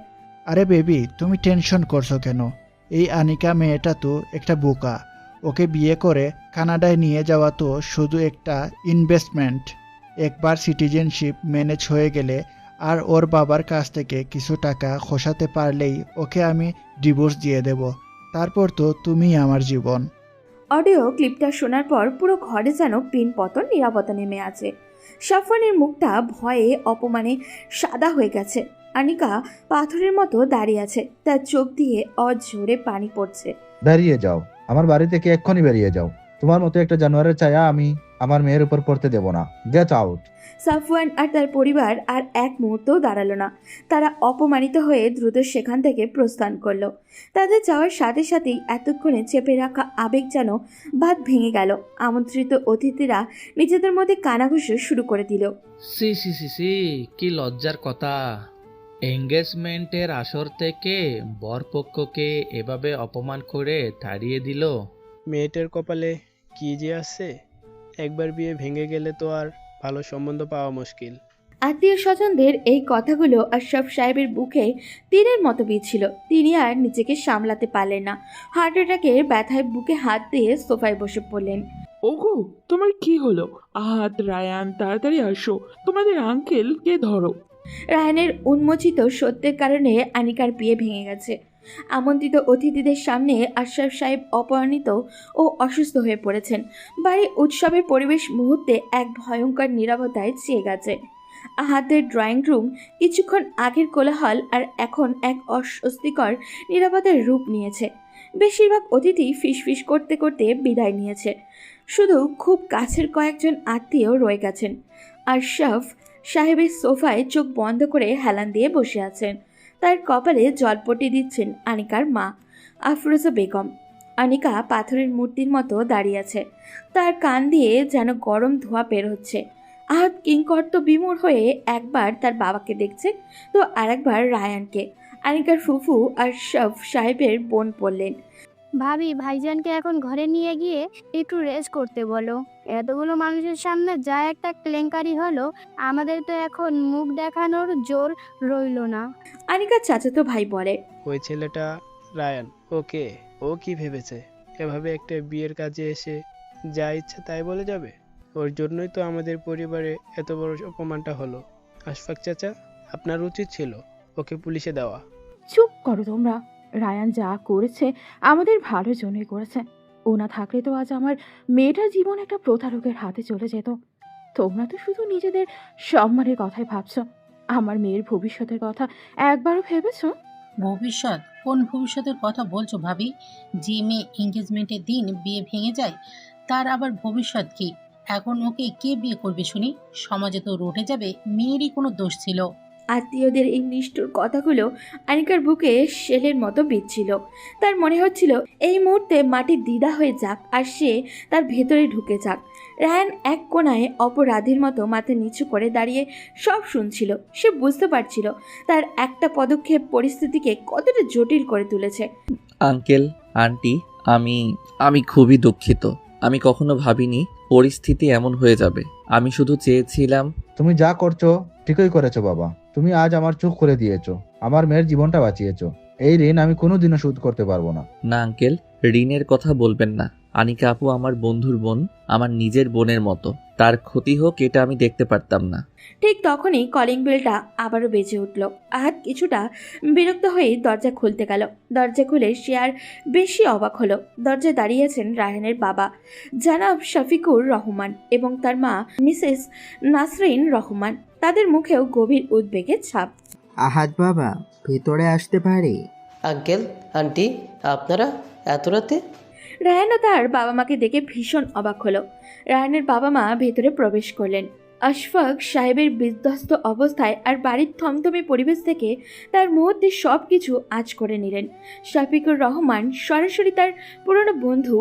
আরে বেবি, তুমি টেনশন করছো কেন? এই আনিকা মেয়েটা তো একটা বোকা। ওকে বিয়ে করে কানাডায় নিয়ে যাওয়া তো শুধু একটা ইনভেস্টমেন্ট। একবার সিটিজেনশিপ ম্যানেজ হয়ে গেলে আর ওর বাবার কাছ থেকে কিছু টাকা খসাতে পারলেই ওকে আমি ডিভোর্স দিয়ে দেব। তারপর তো তুমিই আমার জীবন। অডিও ক্লিপটা শোনার পর পুরো ঘরে যেন পিন পতন নীরবতা নেমে আছে। সাফওয়ানের মুখটা ভয়ে অপমানে সাদা হয়ে গেছে। আনিকা পাথরের মতো দাঁড়িয়ে আছে, তার চোখ দিয়ে অঝরে পানি পড়ছে। বেরিয়ে যাও, আমার বাড়ি থেকে এক্ষুনি বেরিয়ে যাও। তোমার মতো একটা জানোয়ারের ছায়া আমি আমার মেয়ের উপর পড়তে দেব না। Get out. সাফওয়ান আর তার পরিবার আর এক মুহূর্তও দাঁড়ালো না। তারা অপমানিত হয়ে দ্রুত সেখান থেকে প্রস্থান করলো। তাদের যাওয়ার সাথে সাথেই এতক্ষণে চেপে রাখা আবেগ যেন বাঁধ ভেঙে গেল। আমন্ত্রিত অতিথিরা নিজেদের মধ্যে কানাঘুষো শুরু করে দিল। সি সি সি সি, কি লজ্জার কথা! এঙ্গেজমেন্টের আসর থেকে বরপক্ষকে এভাবে অপমান করে তাড়িয়ে দিল। মেয়েটার কপালে কি যে আছে, একবার বিয়ে ভেঙে গেলে তো আর ভালো সম্বন্ধ পাওয়া মুশকিল। আত্মীয় স্বজনদের এই কথাগুলো আশরাফ সাহেবের বুকে তীরের মতো বিঁধছিল। তিনি আর নিজেকে সামলাতে পারলেন না। হার্ট অ্যাটাকের ব্যথায় বুকে হাত দিয়ে সোফায় বসে পড়লেন। ওগো, তোমার কি হলো? আহাত, রায়ান, তাড়াতাড়ি আসো, তোমাদের আঙ্কেলকে ধরো। রায়ানের উন্মোচিত সত্যের কারণে আনিকার বিয়ে ভেঙে গেছে। আমন্ত্রিত অতিথিদের সামনে আশরাফ সাহেব অপমানিত ও অসুস্থ হয়ে পড়েছেন। বাড়ির উৎসবের পরিবেশ মুহূর্তে এক ভয়ঙ্কর নীরবতায় চেয়ে গেছে। আহাতের ড্রয়িং রুম কিছুক্ষণ আগের কোলাহল আর এখন এক অস্বস্তিকর নীরবতার রূপ নিয়েছে। বেশিরভাগ অতিথি ফিসফিস করতে করতে বিদায় নিয়েছে। শুধু খুব কাছের কয়েকজন আত্মীয় রয়ে গেছেন। আশরাফ সাহেবের সোফায় চোখ বন্ধ করে হেলান দিয়ে বসে আছেন। তার কপালে জলপটি দিচ্ছেন আনিকার মা আফরোজা বেগম। আনিকা পাথরের মূর্তির মতো দাঁড়িয়ে আছে। তার কান দিয়ে যেন গরম ধোঁয়া বের হচ্ছে। আহাত কিংকর্ত বিমূঢ় হয়ে একবার তার বাবাকে দেখছে তো আরেকবার রায়ানকে। আনিকার ফুফু আশরাফ সাহেবের বোন বললেন, ভাবি, ভাইজানকে এখন ঘরে নিয়ে গিয়ে একটু রেস্ট করতে বলো। এতগুলো মানুষের সামনে যা একটা কেলেঙ্কারি হলো, আমাদের তো এখন মুখ দেখানোর জোর রইলো না। আনিকার চাচাতো ভাই বলে, ওই ছেলেটা রায়ান, ওকে ও কি ভেবেছে এভাবে একটা বিয়ের কাজে এসে যা ইচ্ছা তাই বলে যাবে? ওর জন্যই তো আমাদের পরিবারে এত বড় অপমানটা হলো। আশফাক চাচা, আপনার উচিত ছিল ওকে পুলিশে দেওয়া। চুপ করো তোমরা। রায়ান যা করেছে আমাদের ভালোর জন্যই করেছে। ও না থাকলে তো আজ আমার মেয়েটার জীবন একটা প্রতারকের হাতে চলে যেত। তোমরা তো শুধু নিজেদের সম্মানের কথাই ভাবছো। আমার মেয়ের ভবিষ্যতের কথা একবারও ভেবেছো? ভবিষ্যৎ? কোন ভবিষ্যতের কথা বলছো ভাবি? যে মেয়ে এঙ্গেজমেন্টের দিন বিয়ে ভেঙে যায়, তার আবার ভবিষ্যৎ কি? এখন ওকে কে বিয়ে করবে শুনি? সমাজে তো রটে যাবে মেয়েরই কোনো দোষ ছিল। আত্মীয়দের এই নিষ্ঠুর কথাগুলো আনিকার বুকে শেলের মতো বিচ্ছিল। তার মনে হচ্ছিল এই মুহূর্তে মাটি দিদা হয়ে যাক আর সে তার ভেতরে ঢুকে যাক। রায়ান এক কোণায় অপরাধীর মতো মাথা নিচু করে দাঁড়িয়ে সব শুনছিল। সে বুঝতে পারছিল তার একটা পদক্ষেপ পরিস্থিতিকে কতটা জটিল করে তুলেছে। আঙ্কেল, আন্টি, আমি খুবই দুঃখিত। আমি কখনো ভাবিনি পরিস্থিতি এমন হয়ে যাবে। আমি শুধু চেয়েছিলাম। তুমি যা করছো ঠিকই করেছো বাবা। তুমি আজ আমার চোখ করে দিয়েছো, আমার মেয়ের জীবনটা বাঁচিয়েছো। এই ঋণ আমি কোনোদিনও শোধ করতে পারবো না। না আঙ্কেল, ঋণের কথা বলবেন না। আনিকা আপু আমার বন্ধুর বোন, আমার নিজের বোনের মতো। তার ক্ষতি হোক এটা আমি দেখতে পারতাম না। ঠিক তখনই কলিং বেলটা আবারও বেজে উঠল। আহাত কিছুটা বিরক্ত হয়ে দরজা খুলতে গেল। দরজা খুলে সে আর বেশি অবাক হলো। দরজায় দাঁড়িয়েছেন রায়হানের বাবা জনাব শফিকুর রহমান এবং তার মা মিসেস নাসরিন রহমান। তাদের মুখেও গভীর উদ্বেগের ছাপ। আহাত বাবা, ভিতরে আসতে পারি? আঙ্কেল, আন্টি, আপনারা এত রাতে? রায়ানও তার বাবা মাকে দেখে ভীষণ অবাক হলো। রায়ানের বাবা মা ভেতরে প্রবেশ করলেন। আশফাক সাহেবের বিধ্বস্ত অবস্থায় আর বাড়ির থমথমে পরিবেশ থেকে তার মুহূর্তে সব কিছু আঁচ করে নিলেন। শফিকুর রহমান সরাসরি তার পুরনো বন্ধু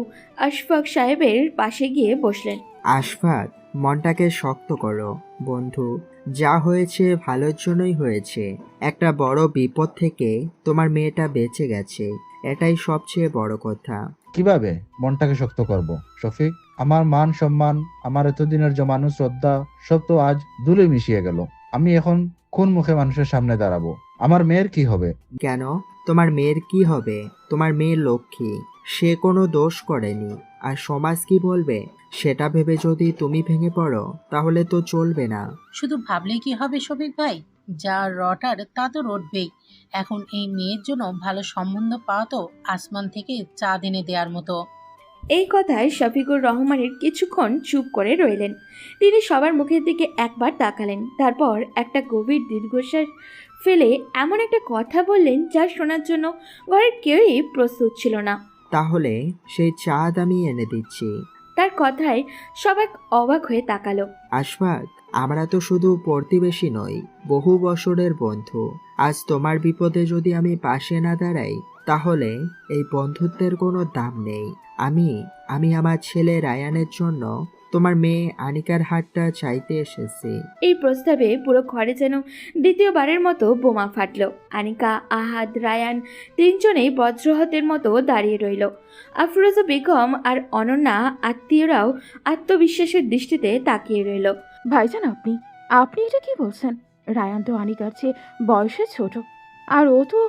আশফাক সাহেবের পাশে গিয়ে বসলেন। আশফাক, মনটাকে শক্ত করো বন্ধু। যা হয়েছে ভালোর জন্যই হয়েছে। একটা বড় বিপদ থেকে তোমার মেয়েটা বেঁচে গেছে, এটাই সবচেয়ে বড় কথা। কিভাবে মনটাকে শক্ত করব শফিক? আমার মান সম্মান, আমার এতদিনের জমানো শ্রদ্ধা সব তো আজ ধুলোয় মিশিয়ে গেল। আমি এখন কোন মুখে মানুষের সামনে দাঁড়াবো? আমার মেয়ের কি হবে? কেন তোমার মেয়ের কি হবে? তোমার মেয়ে লক্ষ্মী, সে কোনো দোষ করেনি। আর সমাজ কি বলবে সেটা ভেবে যদি তুমি ভেঙে পড়ো তাহলে তো চলবে না। শুধু ভাবলেই কি হবে শফিক ভাই? যা রটার তা তো রটবেই। এখন এই মেয়ের জন্য ভালো সম্বন্ধ পাওয়া তো আসমান থেকে চাঁদ এনে দেওয়ার মতো। এই কথায় শফিকুর রহমানের কিছুক্ষণ চুপ করে রইলেন। তিনি সবার মুখের দিকে একবার তাকালেন, তারপর একটা গভীর দীর্ঘশ্বাস ফেলে এমন একটা কথা বললেন যা শোনার জন্য ঘরের কেউই প্রস্তুত ছিল না। তাহলে সেই চাঁদ আমি এনে দিচ্ছি। তার কথায় সবাই অবাক হয়ে তাকালো। আশফাক, আমরা তো শুধু প্রতিবেশী নই, বহু বছরের বন্ধু। আজ তোমার বিপদে যদি আমি পাশে না দাঁড়াই তাহলে এই বন্ধুত্বের কোনো দাম নেই। আমি আমার ছেলে রায়ানের জন্য তোমার মেয়ে আনিকার হাতটা চাইতে এসেছি। এই প্রস্তাবে পুরো ঘরে যেন দ্বিতীয়বারের মতো বোমা ফাটলো। আনিকা, আহাদ, রায়ান তিনজনেই বজ্রহতের মতো দাঁড়িয়ে রইল। আফরোজা বেগম আর অনন্যা আত্মীয়রাও আত্মবিশ্বাসের দৃষ্টিতে তাকিয়ে রইল। ভাইজান, আপনি এটা কি বলছেন? রায়ান তো আনিকার চেয়ে বয়সে ছোট, আর ও তো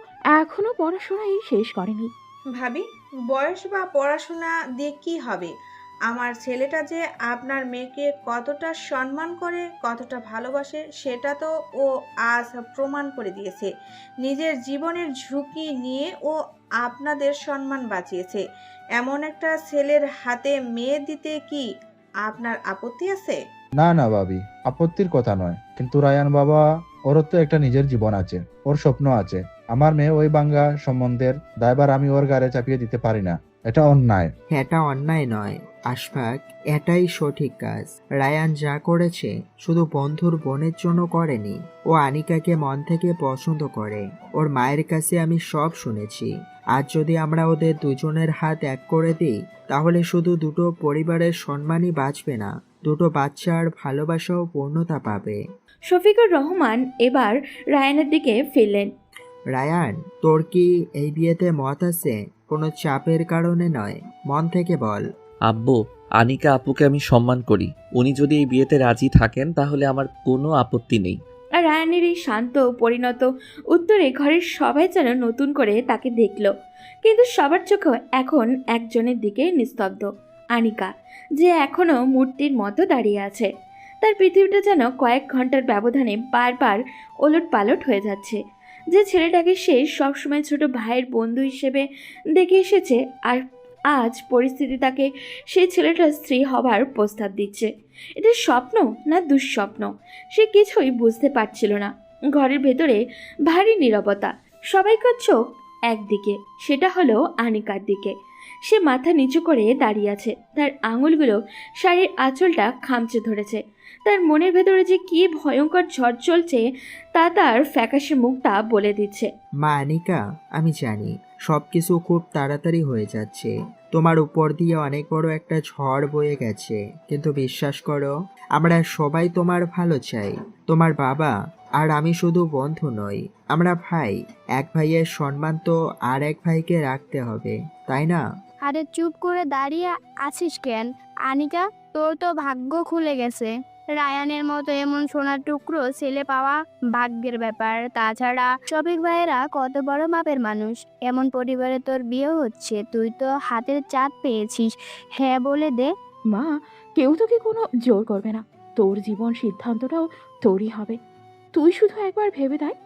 এখনো পড়াশোনাই শেষ করেনি। ভাবি, বয়স বা পড়াশোনা দিয়ে কি হবে? আমার ছেলেটা যে আপনার মেয়েকে কতটা সম্মান করে, কতটা ভালোবাসে সেটা তো ও আজ প্রমাণ করে দিয়েছে। নিজের জীবনের ঝুঁকি নিয়ে ও আপনাদের সম্মান বাঁচিয়েছে। এমন একটা ছেলের হাতে মেয়ে দিতে কি আপনার আপত্তি আছে? না না ভাবি, আপত্তির কথা নয়, কিন্তু রায়ান বাবা, ওর তো একটা নিজের জীবন আছে, ওর স্বপ্ন আছে। আমার মেয়ে ওই বাঙ্গা সম্বন্ধের দায়ভার আমি ওর গায়ে চাপিয়ে দিতে পারি না। এটা অন্যায়। এটা অন্যায় নয় আশফাক, এটাই সঠিক কাজ। রায়ান যা করেছে শুধু বন্ধুর বোনের জন্য করেনি, ও আনিকাকে মন থেকে পছন্দ করে। ওর মায়ের কাছে আমি সব শুনেছি। আজ যদি আমরা ওদের দুজনের হাত এক করে দিই তাহলে শুধু দুটো পরিবারের সম্মানই বাঁচবে না, দুটো বাচ্চার ভালোবাসাও পূর্ণতা পাবে। শফিকুর রহমান এবার রায়ানের দিকে ফিরলেন। রায়ান, তোর কি এই বিয়েতে মত আছে? কোনো চাপের কারণে নয়, মন থেকে বল। আব্বু, আনিকা আপুকে আমি সম্মান করি। উনি যদি এই বিয়েতে রাজি থাকেন তাহলে আমার কোনো আপত্তি নেই। আর রায়ানের এই শান্ত পরিণত উত্তরে ঘরের সবাই যেন নতুন করে তাকে দেখল। কিন্তু সবার চোখ এখন একজনের দিকে নিস্তব্ধ, আনিকা, যে এখনো মূর্তির মতো দাঁড়িয়ে আছে। তার পৃথিবীটা যেন কয়েক ঘন্টার ব্যবধানে বারবার ওলট পালট হয়ে যাচ্ছে। যে ছেলেটাকে সে সবসময় ছোট ভাইয়ের বন্ধু হিসেবে দেখে এসেছে, আর আজ পরিস্থিতি তাকে সেই ছেলেটার স্ত্রী হবার প্রস্তাব দিচ্ছে। এটা স্বপ্ন না দুঃস্বপ্ন সে কিছুই বুঝতে পারছিল না। ঘরের ভেতরে ভারী নীরবতা। সবাইকার চোখ একদিকে, সেটা হলো আনিকার দিকে। সে মাথা নিচু করে দাঁড়িয়ে আছে, তার আঙুলগুলো শাড়ির আঁচলটা খামচে ধরেছে। তার মনের ভেতরে যে কি ভয়ঙ্কর ঝড় চলছে তা তার ফ্যাকাশে মুখটা বলে দিচ্ছে। মা আনিকা, আমি জানি সবকিছু খুব তাড়াতাড়ি হয়ে যাচ্ছে, তোমার উপর দিয়ে অনেক বড় একটা ঝড় বয়ে গেছে, কিন্তু বিশ্বাস করো, আমরা সবাই তোমার ভালো চাই। তোমার বাবা আর আমি শুধু বন্ধু নই, আমরা ভাই। এক ভাইয়ের সম্মান তো আর এক ভাইকে রাখতে হবে, তাই না? আরে চুপ করে দাঁড়িয়ে আছিস কেন? আনিকা, তোর তো ভাগ্য খুলে গেছে। রায়ানের মতো এমন সোনার টুকরো ছেলে পাওয়া ভাগ্যের ব্যাপার। তাছাড়া শফিক ভাইয়েরা কত বড় মাপের মানুষ। এমন পরিবারে তোর বিয়ে হচ্ছে, তুই তো হাতের চাঁদ পেয়েছিস। হ্যাঁ বলে দে। মা, কেউ তোকে কোনো জোর করবে না। তোর জীবন সিদ্ধান্তটাও তোরই হবে। তুই শুধু একবার ভেবে দেখ,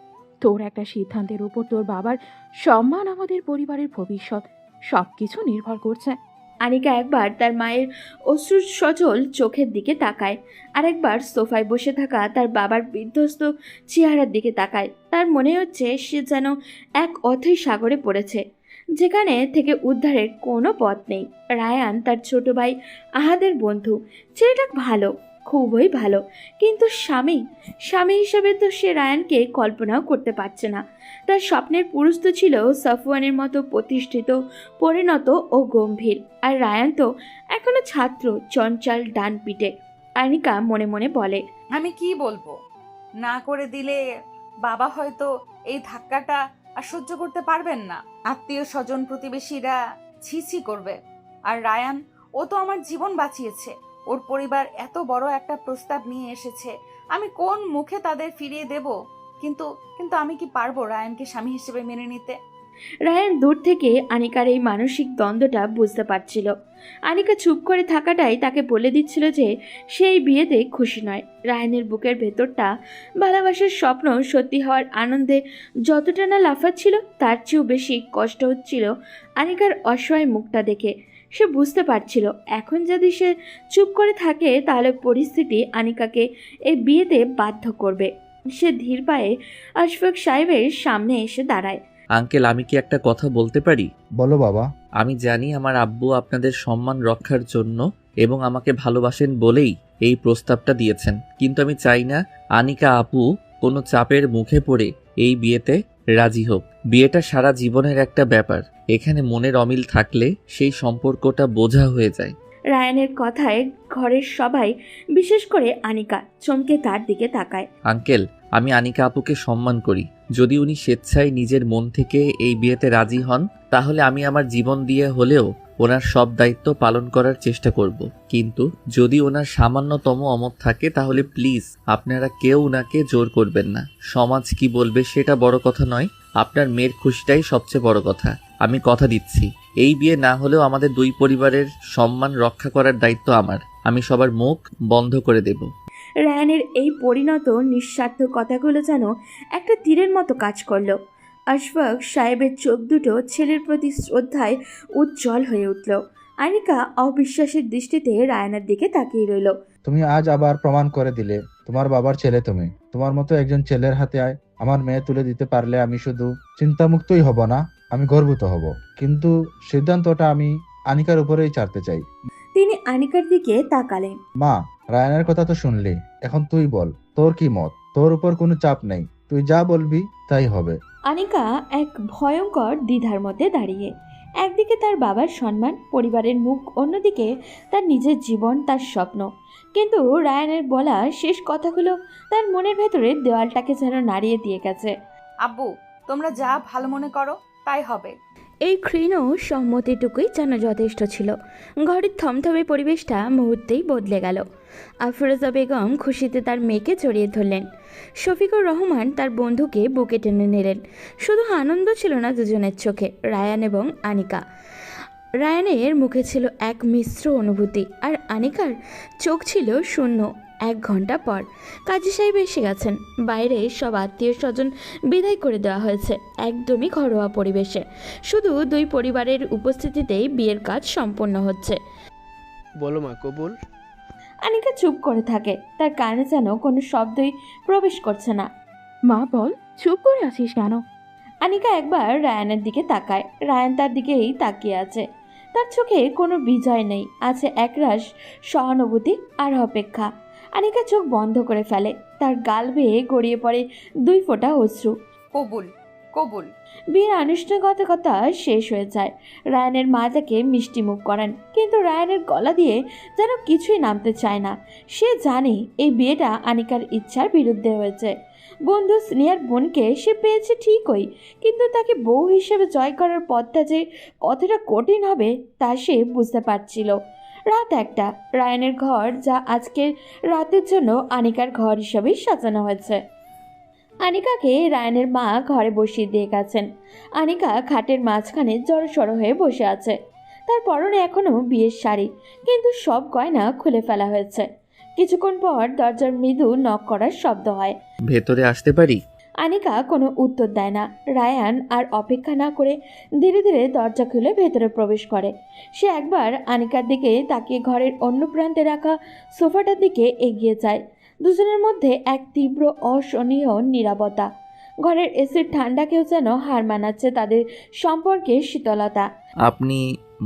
তোর একটা সিদ্ধান্তের উপর তোর বাবার সম্মান, আমাদের পরিবারের ভবিষ্যৎ সবকিছু নির্ভর করছে। আনিকা একবার তার মায়ের অশ্রু সজল চোখের দিকে তাকায়, আর একবার সোফায় বসে থাকা তার বাবার বিধ্বস্ত চেহারার দিকে তাকায়। তার মনে হচ্ছে সে যেন এক অথৈ সাগরে পড়েছে, যেখানে থেকে উদ্ধারের কোনো পথ নেই। রায়ান তার ছোট ভাই আহাদের বন্ধু। ছেলেটা ভালো, খুবই ভালো, কিন্তু স্বামী হিসেবে তো সে রায়ানকে কল্পনাও করতে পারছে না। তার স্বপ্নের পুরুষ তো ছিল সাফওয়ানের মতো প্রতিষ্ঠিত, পরিণত ও গম্ভীর, আর রায়ান তো এখনো ছাত্র, চঞ্চল, ডান পিটে। আনিকা মনে মনে বলে, আমি কি বলবো, না করে দিলে বাবা হয়তো এই ধাক্কাটা আর সহ্য করতে পারবেন না। আত্মীয় স্বজন প্রতিবেশীরা ছিছি করবে। আর রায়ান, ও তো আমার জীবন বাঁচিয়েছে। ওর পরিবার এত বড় একটা প্রস্তাব নিয়ে এসেছে, আমি কোন মুখে তাদের ফিরিয়ে দেব? কিন্তু কিন্তু আমি কি পারবো রায়ানকে স্বামী হিসেবে মেনে নিতে? রায়ান দূর থেকে আনিকার এই মানসিক দ্বন্দ্বটা বুঝতে পারছিল। আনিকা চুপ করে থাকাটাই তাকে বলে দিচ্ছিল যে সেই বিয়েতে খুশি নয়। রায়ানের বুকের ভেতরটা ভালোবাসার স্বপ্ন সত্যি হওয়ার আনন্দে যতটা না লাফাচ্ছিল তার চেয়েও বেশি কষ্ট হচ্ছিল আনিকার অসহায় মুখটা দেখে। সে বুঝতে পারছিল এখন যদি সে চুপ করে থাকে তাহলে পরিস্থিতি আনিকাকে এই বিয়েতে বাধ্য করবে। সে ধীর পায়ে আশফাক সাহেবের সামনে এসে দাঁড়ায়। আঙ্কেল, আমি কি একটা কথা বলতে পারি? বলো বাবা। আমি জানি আমার আব্বু আপনাদের সম্মান রক্ষার জন্য এবং আমাকে ভালোবাসেন বলেই এই প্রস্তাবটা দিয়েছেন, কিন্তু আমি চাই না আনিকা আপু কোনো চাপের মুখে পড়ে এই বিয়েতে রাজি হোক। বিয়েটা সারা জীবনের একটা ব্যাপার, এখানে মনের অমিল থাকলে সেই সম্পর্কটা বোঝা হয়ে যায়। রায়ানের কথায় ঘরের সবাই, বিশেষ করে আনিকা, চমকে তার দিকে তাকায়। আঙ্কেল, আমি আনিকা আপুকে সম্মান করি। যদি উনি স্বেচ্ছায় নিজের মন থেকে এই বিয়েতে রাজি হন তাহলে আমি আমার জীবন দিয়ে হলেও ওনার সব দায়িত্ব পালন করার চেষ্টা করব। কিন্তু যদি ওনার সামান্যতম অমত থাকে তাহলে প্লিজ আপনারা কেউ ওনাকে জোর করবেন না। সমাজ কি বলবে সেটা বড় কথা নয়, আপনার মেয়ের খুশিটাই সবচেয়ে বড় কথা। আমি কথা দিচ্ছি, এই বিয়ে না হলেও আমাদের দুই পরিবারের সম্মান রক্ষা করার দায়িত্ব আমার। আমি সবার মুখ বন্ধ করে দেব। রায়ানের এই পরিণত নিঃস্বার্থ কথাগুলো যেন একটা তীরের মতো কাজ করলো। আশফাক সাহেবের চোখ দুটো ছেলের প্রতি শ্রদ্ধায় উজ্জ্বল হয়ে উঠল। আনিকা অবিশ্বাসের দৃষ্টিতে রায়ানের দিকে তাকিয়ে রইল। তুমি আজ আবার প্রমাণ করে দিলে তোমার বাবার ছেলে তুমি। তোমার মতো একজন ছেলের হাতে আমার মেয়ে তুলে দিতে পারলে আমি শুধু চিন্তামুক্তই হব না, আমি গর্বিত হব। কিন্তু সিদ্ধান্তটা আমি আনিকার উপরেই ছাড়তে চাই। তিনি আনিকার দিকে তাকালেন। মা, রায়ানের কথা তো শুনলি, এখন তুই বল তোর কি মত। তোর উপর কোনো চাপ নেই, তুই যা বলবি তাই হবে। আনিকা এক ভয়ঙ্কর দ্বিধার মধ্যে দাঁড়িয়ে, একদিকে তার বাবার সম্মান, পরিবারের মুখ, অন্যদিকে তার নিজের জীবন, তার স্বপ্ন। কিন্তু রায়ানের বলা শেষ কথাগুলো তার মনের ভেতরে দেওয়ালটাকে যেন নাড়িয়ে দিয়ে গেছে। আব্বু, তোমরা যা ভালো মনে করো তাই হবে। এই ক্ষীণ সম্মতিটুকুই যেন যথেষ্ট ছিল। ঘরের থমথমে পরিবেশটা মুহূর্তেই বদলে গেল। আফরোজা বেগম খুশিতে তার মেয়েকে জড়িয়ে ধরলেন। শফিকুর রহমান তার বন্ধুকে বুকে টেনে নিলেন। শুধু আনন্দ ছিল না দুজনের চোখে, রায়ান এবং আনিকা। রায়ানের মুখে ছিল এক মিশ্র অনুভূতি, আর আনিকার চোখ ছিল শূন্য। 1 ঘন্টা পর কাজী সাহেব এসে গেছেন। বাইরে সব আত্মীয় স্বজন বিদায় করে দেওয়া হয়েছে, একদমই ঘরোয়া পরিবেশে। শুধু দুই পরিবারের উপস্থিতিতেই বিয়ের কাজ সম্পন্ন হচ্ছে। বলো মা, কবুল? আনিকা চুপ করে থাকে, তার কানে যেন কোনো শব্দই প্রবেশ করছে না। মা বল, চুপ করে আছিস কেন? আনিকা একবার রায়ানের দিকে তাকায়। রায়ান তার দিকেই তাকিয়ে আছে। তার চোখে কোনো বিজয় নেই, আছে একরাশ সহানুভূতি আর অপেক্ষা। আনিকা চোখ বন্ধ করে ফেলে, তার গাল বেয়ে গড়িয়ে পড়ে 2 ফোঁটা অশ্রু। কবুল, কবুল। বিয়ের আনুষ্ঠানিকতা শেষ হয়ে যায়। রায়ানের মা তাকে মিষ্টি মুখ করেন, কিন্তু রায়ানের গলা দিয়ে যেন কিছুই নামতে চায় না। সে জানে এই বিয়েটা আনিকার ইচ্ছার বিরুদ্ধে হয়েছে। বন্ধু স্নেহার বোনকে সে পেয়েছে ঠিকই, কিন্তু তাকে বউ হিসেবে জয় করার পথটা যে কতটা কঠিন হবে তা সে বুঝতে পারছিল। রাত 1টা। রায়ানের ঘর, যা আজকের রাতের জন্য আনিকার ঘর হিসাবেই সাজানো হয়েছে। আনিকাকে রায়ানের মা ঘরে বসিয়ে দিয়ে গেছেন। আনিকা খাটের মাঝখানে জড়সড় হয়ে বসে আছে। তার পরনে এখনো বিয়ের শাড়ি, কিন্তু সব গয়না খুলে ফেলা হয়েছে। কিছুক্ষণ পর দরজার মৃদু নক করার শব্দ হয়। ভেতরে আসতে পারি? আনিকা কোনো উত্তর দেয় না। রায়ান আর অপেক্ষা না করে ধীরে ধীরে দরজা খুলে ভেতরে প্রবেশ করে। সে একবার আনিকার দিকে তাকিয়ে ঘরের অন্য প্রান্তে রাখা সোফাটার দিকে এগিয়ে যায়। দুজনের মধ্যে এক তীব্র অসহনীয় নীরবতা। ঘরের এসির ঠান্ডাকেও যেন হার মানাচ্ছে তাদের সম্পর্কের শীতলতা। আপনি,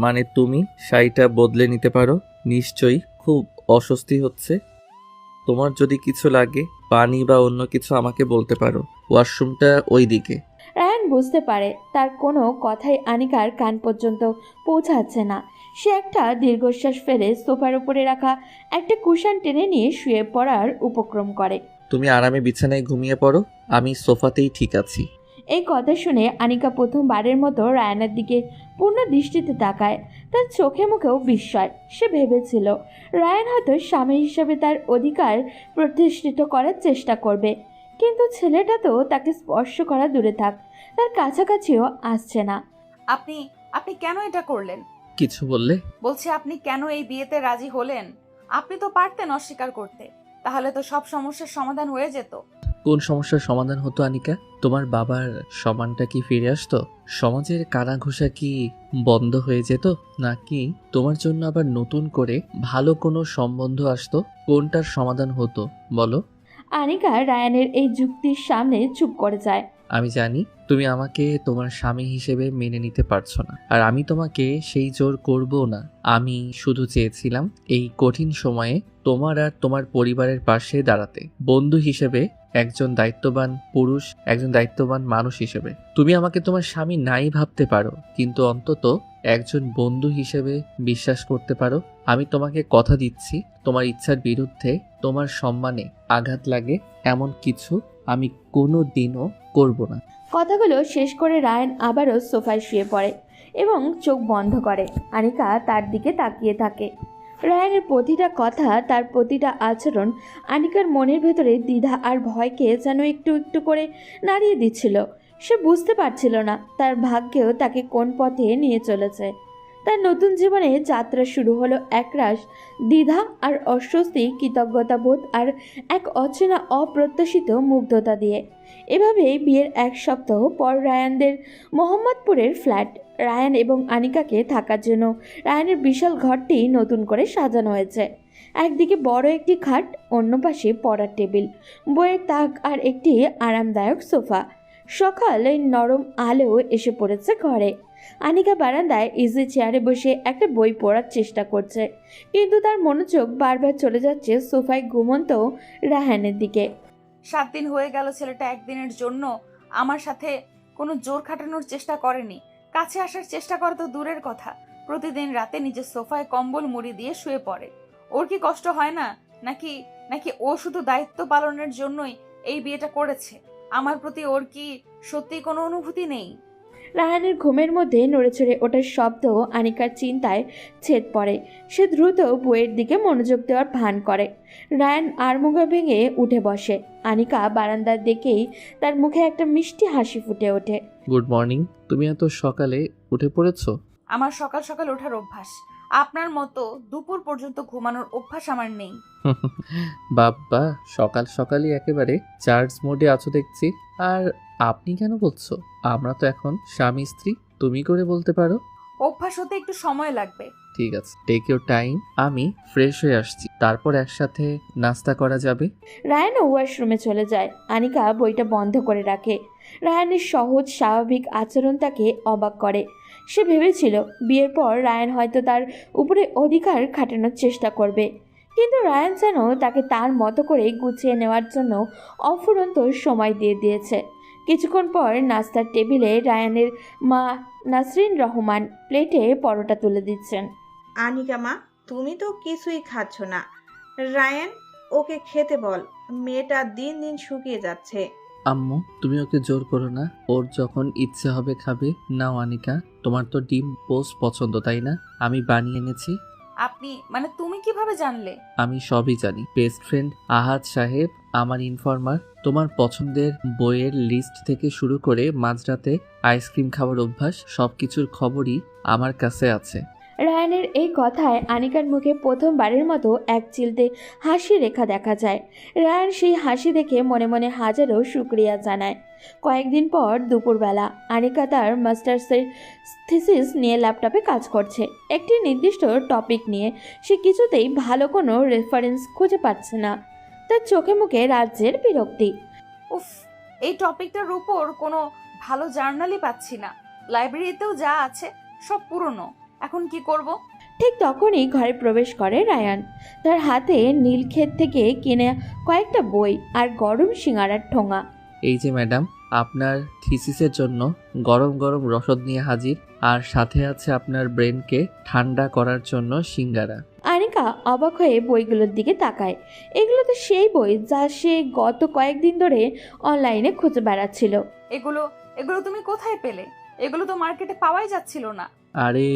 মানে তুমি শাড়িটা বদলে নিতে পারো? নিশ্চয়ই খুব অস্বস্তি হচ্ছে। তোমার যদি কিছু লাগে, পানি বা অন্য কিছু আমাকে বলতে পারো। ওয়াশরুমটা ওই দিকে। রায়ান বুঝতে পারে তার কোনো কথাই আনিকার কান পর্যন্ত পৌঁছাচ্ছে না। সে একটা দীর্ঘশ্বাস ফেলে সোফার উপরে রাখা একটা কুশন টেনে নিয়ে শুয়ে পড়ার উপক্রম করে। তুমি আরামে বিছানায় ঘুমিয়ে পড়ো, আমি সোফাতেই ঠিক আছি। এই কথা শুনে আনিকা প্রথমবারের মতো রায়ানের দিকে পূর্ণ দৃষ্টিতে তাকায়। তার চোখে মুখেও বিস্ময়। সে ভেবেছিল রায়ান হয়তো স্বামী হিসেবে তার অধিকার প্রতিষ্ঠিত করার চেষ্টা করবে, কিন্তু ছেলেটা তো তাকে স্পর্শ করা দূরে থাক, তার কাছাকাছিও আসছে না। আপনি আপনি কেন এটা করলেন? কিছু বললে? বলছি আপনি কেন এই বিয়েতে রাজি হলেন? আপনি তো পারতেন অস্বীকার করতে, তাহলে তো সব সমস্যার সমাধান হয়ে যেত। কোন সমস্যার সমাধান হতো আনিকা? তোমার বাবার সম্মানটা কি ফিরে আসতো? সমাজের কানাঘুষা কি বন্ধ হয়ে যেত? নাকি তোমার জন্য আবার নতুন করে ভালো কোনো সম্বন্ধ আসতো? কোনটার সমাধান হতো বলো? আনিকা রায়ানের এই যুক্তির সামনে চুপ করে যায়। আমি জানি তুমি আমাকে তোমার স্বামী হিসেবে মেনে নিতে পারছো না, আর আমি তোমাকে সেই জোর করবো না। আমি শুধু চেয়েছিলাম এই কঠিন সময়ে তোমার আর তোমার পরিবারের পাশে দাঁড়াতে, বন্ধু হিসেবে, একজন দায়িত্ববান পুরুষ, একজন দায়িত্ববান মানুষ হিসেবে। তুমি আমাকে তোমার স্বামী নাই ভাবতে পারো, কিন্তু অন্তত একজন বন্ধু হিসেবে বিশ্বাস করতে পারো। আমি তোমাকে কথা দিচ্ছি, তোমার ইচ্ছার বিরুদ্ধে তোমার সম্মানে আঘাত লাগে এমন কিছু আমি কোনো দিনও করব না। কথাগুলো শেষ করে রায়ান আবারও সোফায় শুয়ে পড়ে এবং চোখ বন্ধ করে। আনিকা তার দিকে তাকিয়ে থাকে। রায়ানের প্রতিটা কথা, তার প্রতিটা আচরণ আনিকার মনের ভেতরে দ্বিধা আর ভয়কে যেন একটু একটু করে নাড়িয়ে দিচ্ছিল। সে বুঝতে পারছিল না তার ভাগ্যেও তাকে কোন পথে নিয়ে চলেছে। তার নতুন জীবনে যাত্রা শুরু হলো একরাশ দ্বিধা আর অস্বস্তি, কৃতজ্ঞতা বোধ আর এক অচেনা অপ্রত্যাশিত মুগ্ধতা দিয়ে। এভাবেই বিয়ের এক সপ্তাহ পর রায়ানদের মোহাম্মদপুরের ফ্ল্যাট, রায়ান এবং আনিকাকে থাকার জন্য রায়ানের বিশাল ঘরটি নতুন করে সাজানো হয়েছে। একদিকে বড় একটি খাট, অন্য পাশে পড়ার টেবিল, বইয়ের তাক আর একটি আরামদায়ক সোফা। সকালে নরম আলো এসে পড়েছে ঘরে। আনিকা বারান্দায় ইজি চেয়ারে বসে একটা বই পড়ার চেষ্টা করছে, কিন্তু তার মনোযোগ বারবার চলে যাচ্ছে সোফায় ঘুমন্ত রায়ানের দিকে। 7 দিন হয়ে গেল ছেলেটা একদিনের জন্য আমার সাথে কোনো জোর খাটানোর চেষ্টা করেনি। কাছে আসার চেষ্টা করা তো দূরের কথা, প্রতিদিন রাতে নিজের সোফায় কম্বল মুড়ি দিয়ে শুয়ে পড়ে। ওর কি কষ্ট হয় না? নাকি নাকি ও শুধু দায়িত্ব পালনের জন্যই এই বিয়েটা করেছে? আমার প্রতি ওর কি সত্যি কোনো অনুভূতি নেই? রায়ানের ঘুমের মধ্যে নড়েচড়ে ওঠার শব্দ আনিকার চিন্তায় ছেদ পড়ে। সে দ্রুত বইয়ের দিকে মনোযোগ দেওয়ার ভান করে। রায়ান আড়মোড়া ভেঙে উঠে বসে। আনিকা বারান্দার দিকেই তার মুখে একটা মিষ্টি হাসি ফুটে ওঠে। Good morning. তুমি এত সকালে উঠে পড়েছো? আমার সকাল সকাল ওঠার অভ্যাস, আপনার মতো দুপুর পর্যন্ত ঘুমানোর অভ্যাস আমার নেই। বাবা, সকাল সকালই একেবারে চার্জ মোডে আছো দেখছি। আর আপনি কেন বলছো? আমরা তো এখন স্বামী স্ত্রী, তুমি করে বলতে পারো। অভ্যাস হতে একটু সময় লাগবে। ঠিক আছে, টেক ইউর টাইম। আমি ফ্রেশ হয়ে আসছি, তারপর একসাথে নাস্তা করা যাবে। রায়ান ওয়াশরুমে চলে যায়। আনিকা বইটা বন্ধ করে রাখে। রায়ানের সহজ স্বাভাবিক আচরণ তাকে অবাক করে। সে ভেবেছিল বিয়ের পর রায়ান হয়তো তার উপরে অধিকার খাটানোর চেষ্টা করবে, কিন্তু রায়ান যেন তাকে তার মতো করে গুছিয়ে নেওয়ার জন্য অফুরন্ত সময় দিয়ে দিয়েছে। কিছুক্ষণ পর নাস্তার টেবিলে রায়ানের মা নাসরিন রহমান প্লেটে পরোটা তুলে দিচ্ছেন। আনিকা মা, তুমি তো কিছুই খাচ্ছ না। রায়ান, ওকে খেতে বল, মেয়েটা দিন দিন শুকিয়ে যাচ্ছে। আম্মু, তুমি ওকে জোর করো না, ওর যখন ইচ্ছে হবে খাবে। নাও আনিকা, তোমার তো ডিম পোস্ট পছন্দ তাই না? আমি বানিয়ে এনেছি। আপনি মানে তুমি কিভাবে জানলে? আমি সবই জানি। বেস্ট ফ্রেন্ড আহাদ সাহেব আমার ইনফরমার। তোমার পছন্দের বইয়ের লিস্ট থেকে শুরু করে মাঝরাতে আইসক্রিম খাওয়ার অভ্যাস, সবকিছুর খবরই আমার কাছে আছে। রায়ানের এই কথায় আনিকার মুখে প্রথমবারের মতো এক চিলতে হাসি রেখা দেখা যায়। রায়ান সেই হাসি দেখে মনে মনে হাজারো শুক্রিয়া জানায়। কয়েকদিন পর দুপুরবেলা আনিকা তার মাস্টার্সের থিসিস নিয়ে ল্যাপটপে কাজ করছে। একটি নির্দিষ্ট টপিক নিয়ে সে কিছুতেই ভালো কোনো রেফারেন্স খুঁজে পাচ্ছে না। তার চোখে মুখে রাজ্যের বিরক্তি। উফ, এই টপিকটার উপর কোনো ভালো জার্নালই পাচ্ছি না। লাইব্রেরিতেও যা আছে সব পুরনো, এখন কি করব? ঠিক তখনই ঘরে প্রবেশ করে রায়ান। তার হাতে নীলক্ষেত থেকে কিনে কয়েকটা বই আর গরম সিঙ্গারার ঠোঙা। এই যে ম্যাডাম, আপনার থিসিসের জন্য গরম গরম রসদ নিয়ে হাজির, আর সাথে আছে আপনার ব্রেনকে ঠান্ডা করার জন্য সিঙ্গারা। আনিকা অবাক হয়ে বইগুলোর দিকে তাকায়। এগুলো তো সেই বই যা সে গত কয়েকদিন ধরে অনলাইনে খুঁজে বেড়াচ্ছিল। এগুলো এগুলো তুমি কোথায় পেলে? এগুলো তো মার্কেটে পাওয়াই যাচ্ছিল না। আরে,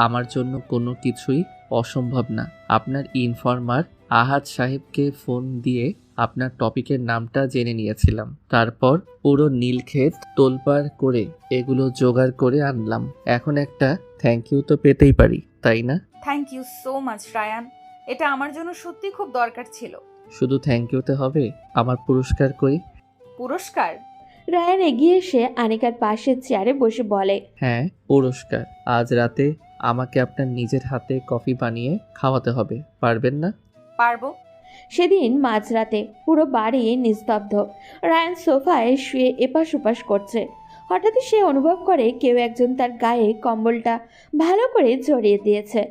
আমার জন্য কোনো কিছুই অসম্ভব না। আপনার ইনফরমার আহাদ সাহেবকে ফোন দিয়ে আপনার টপিকের নামটা জেনে নিয়েছিলাম। তারপর পুরো নীলক্ষেত তোলপাড় করে এগুলো জোগাড় করে আনলাম। এখন একটা থ্যাংক ইউ তো পেতেই পারি, তাই না? Thank you so much Ryan, এটা আমার জন্য সত্যি খুব দরকার ছিল। শুধু থ্যাংক ইউতে হবে? আমার পুরস্কার কই? পুরস্কার? রায়ান এগিয়ে এসে আনিকার পাশের চেয়ারে বসে বলে, হ্যাঁ পুরস্কার। আজ রাতে আমাকে আপনার নিজের হাতে কফি বানিয়ে খাওয়াতে হবে, পারবেন না? পারবো। সেদিন মাঝরাতে পুরো বাড়ি নিস্তব্ধ। রায়ান সোফায় শুয়ে এপাশ ওপাশ করছে। হঠাৎই সে অনুভব করে কেউ একজন তার গায়ে কম্বলটা ভালো করে জড়িয়ে দিয়েছে।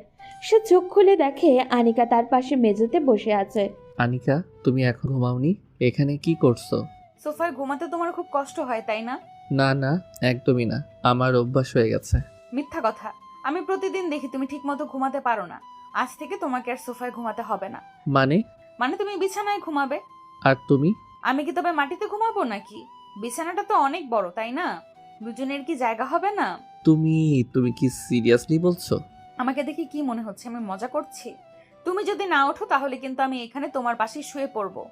সে চোখ খুলে দেখে আনিকা তার পাশে মেঝেতে বসে আছে। আনিকা, তুমি এখন ঘুমাওনি? এখানে কি করছো? সোফায় ঘুমাতে তোমার খুব কষ্ট হয় তাই না? না না, একদমই না, আমার অভ্যাস হয়ে গেছে। মিথ্যা কথা, আমি প্রতিদিন দেখি তুমি ঠিকমতো ঘুমাতে পারো না। আজ থেকে তোমাকে আর সোফায় ঘুমাতে হবে না। মানে তুমি বিছানায় ঘুমাবে। আর তুমি? আমি কি তবে মাটিতে ঘুমাবো নাকি? বিছানাটা তো অনেক বড় তাই না? দুজনের কি জায়গা হবে না? তুমি কি সিরিয়াসলি বলছো? আমাকে দেখে কি মনে হচ্ছে আমি মজা করছি? তুমি যদি না ওঠো তাহলে কিন্তু আমি এখানে তোমার পাশে শুয়ে পড়বো।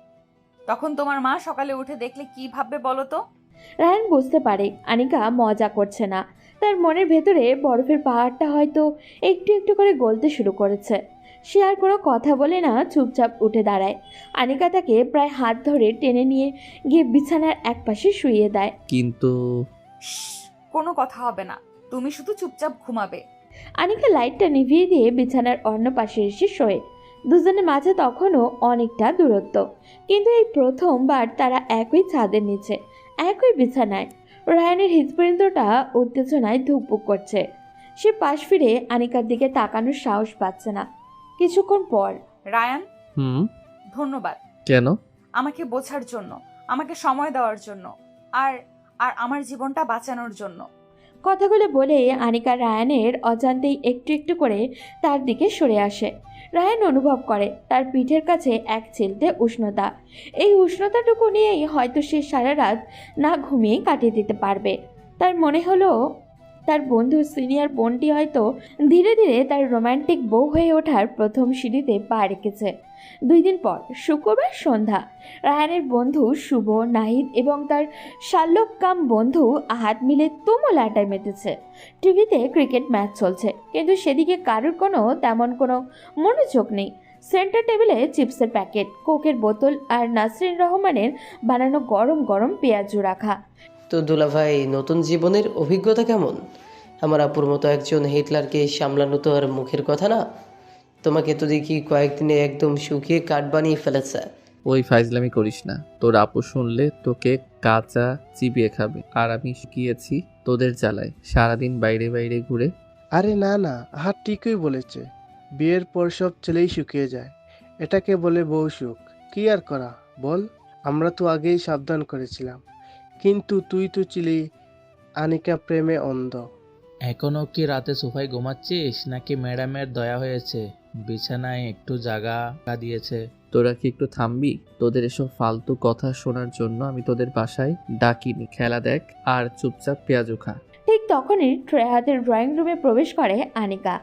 তখন তোমার মা সকালে উঠে দেখলে কি ভাববে বলো তো? রায়ান বুঝতে পারে আনিকা মজা করছে না। তার মনের ভেতরে বরফের পাহাড়টা হয়তো একটু একটু করে গলতে শুরু করেছে। সে আর কোনো কথা বলে না, চুপচাপ উঠে দাঁড়ায়। আনিকা তাকে প্রায় হাত ধরে টেনে নিয়ে গিয়ে বিছানার একপাশে শুইয়ে দেয়। কিন্তু কোনো কথা হবে না, তুমি শুধু চুপচাপ ঘুমাবে। আনিকা লাইটটা নিভিয়ে দিয়ে বিছানার অন্য পাশে এসে শোয়। দুজনের মাঝে তখনও অনেকটা দূরত্ব, কিন্তু এই প্রথমবার তারা একই ছাদের নিচে, একই বিছানায়। রায়ানের হৃদপিণ্ডটা উত্তেজনায় ধুকপুক করছে। সে পাশ ফিরে আনিকার দিকে তাকানোর সাহস পাচ্ছে না। কিছুক্ষণ পর, রায়ান, ধন্যবাদ। কেন? আমাকে বোঝার জন্য, আমাকে সময় দেওয়ার জন্য, আর আর আমার জীবনটা বাঁচানোর জন্য। কথাগুলো বলে আনিকা রায়ানের অজান্তেই একটু একটু করে তার দিকে সরে আসে। রায়ান অনুভব করে তার পিঠের কাছে এক চিলতে উষ্ণতা। এই উষ্ণতাটুকু নিয়েই হয়তো সে সারা রাত না ঘুমিয়ে কাটিয়ে দিতে পারবে। তার মনে হলো তার বন্ধু সিনিয়র বোনটি হয়তো ধীরে ধীরে তার রোমান্টিক বউ হয়ে ওঠার প্রথম সিঁড়িতে পা রেখেছে। 2 দিন পর শুক্রবার সন্ধ্যা, রায়ানের বন্ধু শুভ, নাহিদ এবং তার শাল্লকাম বন্ধু আহাদ মিলে তুমুল আড্ডায় মেতেছে। টিভিতে ক্রিকেট ম্যাচ চলছে, কিন্তু সেদিকে কারোর তেমন কোনো মনোযোগ নেই। সেন্টার টেবিলে চিপসের প্যাকেট, কোকের বোতল আর নাসরিন রহমানের বানানো গরম গরম পেঁয়াজু রাখা। তো দুলাভাই, নতুন জীবনের অভিজ্ঞতা কেমন? আমার আপুর মতো একজন হিটলারকে সামলানো তো আর মুখের কথা না। তোমাকে তো দেখি কয়েকদিনে একদম শুকিয়ে কাঠ বানিয়ে ফেলেছে। ওই ফাইজলামি করিস না, তোর আপু শুনলে তোকে কাঁচা চিবিয়ে খাবে। আর আমি শুকিয়েছি তোদের জ্বালায়, সারাদিন বাইরে বাইরে ঘুরে। আরে না না, আহা ঠিকই বলেছে, বিয়ের পর সব ছেলেই শুকিয়ে যায়। এটাকে বলে বউ সুখ। কি আর করা বল, আমরা তো আগেই সাবধান করেছিলাম, কিন্তু তুই তো ছিলি আনিকা প্রেমে অন্ধ। এখনো কি রাতে সোফায় ঘুমাচ্ছিস নাকি ম্যাডামের দয়া হয়েছে, বিছানায় একটু জায়গা দিয়েছে? তোরা কি একটু থামবি? তোদের এসব ফালতু কথা শোনার জন্য আমি তোদের বাসায় ডাকিনি। খেলা দেখ আর চুপচাপ পেঁয়াজু খা। ঠিক তখনই হাতের ড্রয়িং রুমে প্রবেশ করে আনিকা।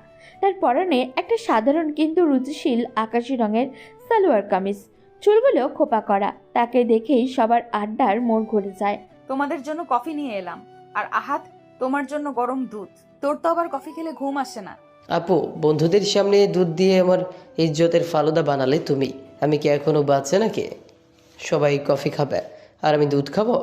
তার পরনে একটা সাধারণ কিন্তু রুচিশীল আকাশি রঙের সালোয়ার কামিজ, চুলগুলো খোপা করা। তাকে দেখেই সবার আড্ডার মোড় ঘুরে যায়। তোমাদের জন্য কফি নিয়ে এলাম, আর আহাত তোমার জন্য গরম দুধ। তোর তো আবার কফি খেলে ঘুম আসে না। আপু, বন্ধুদের সামনে দুধ দিয়ে আমার ইজ্জতের ফালুদা বানালে তুমি। আমি কি এখনো বাচ্চা নাকি? সবাই কফি খাবে আর আমি দুধ খাবো?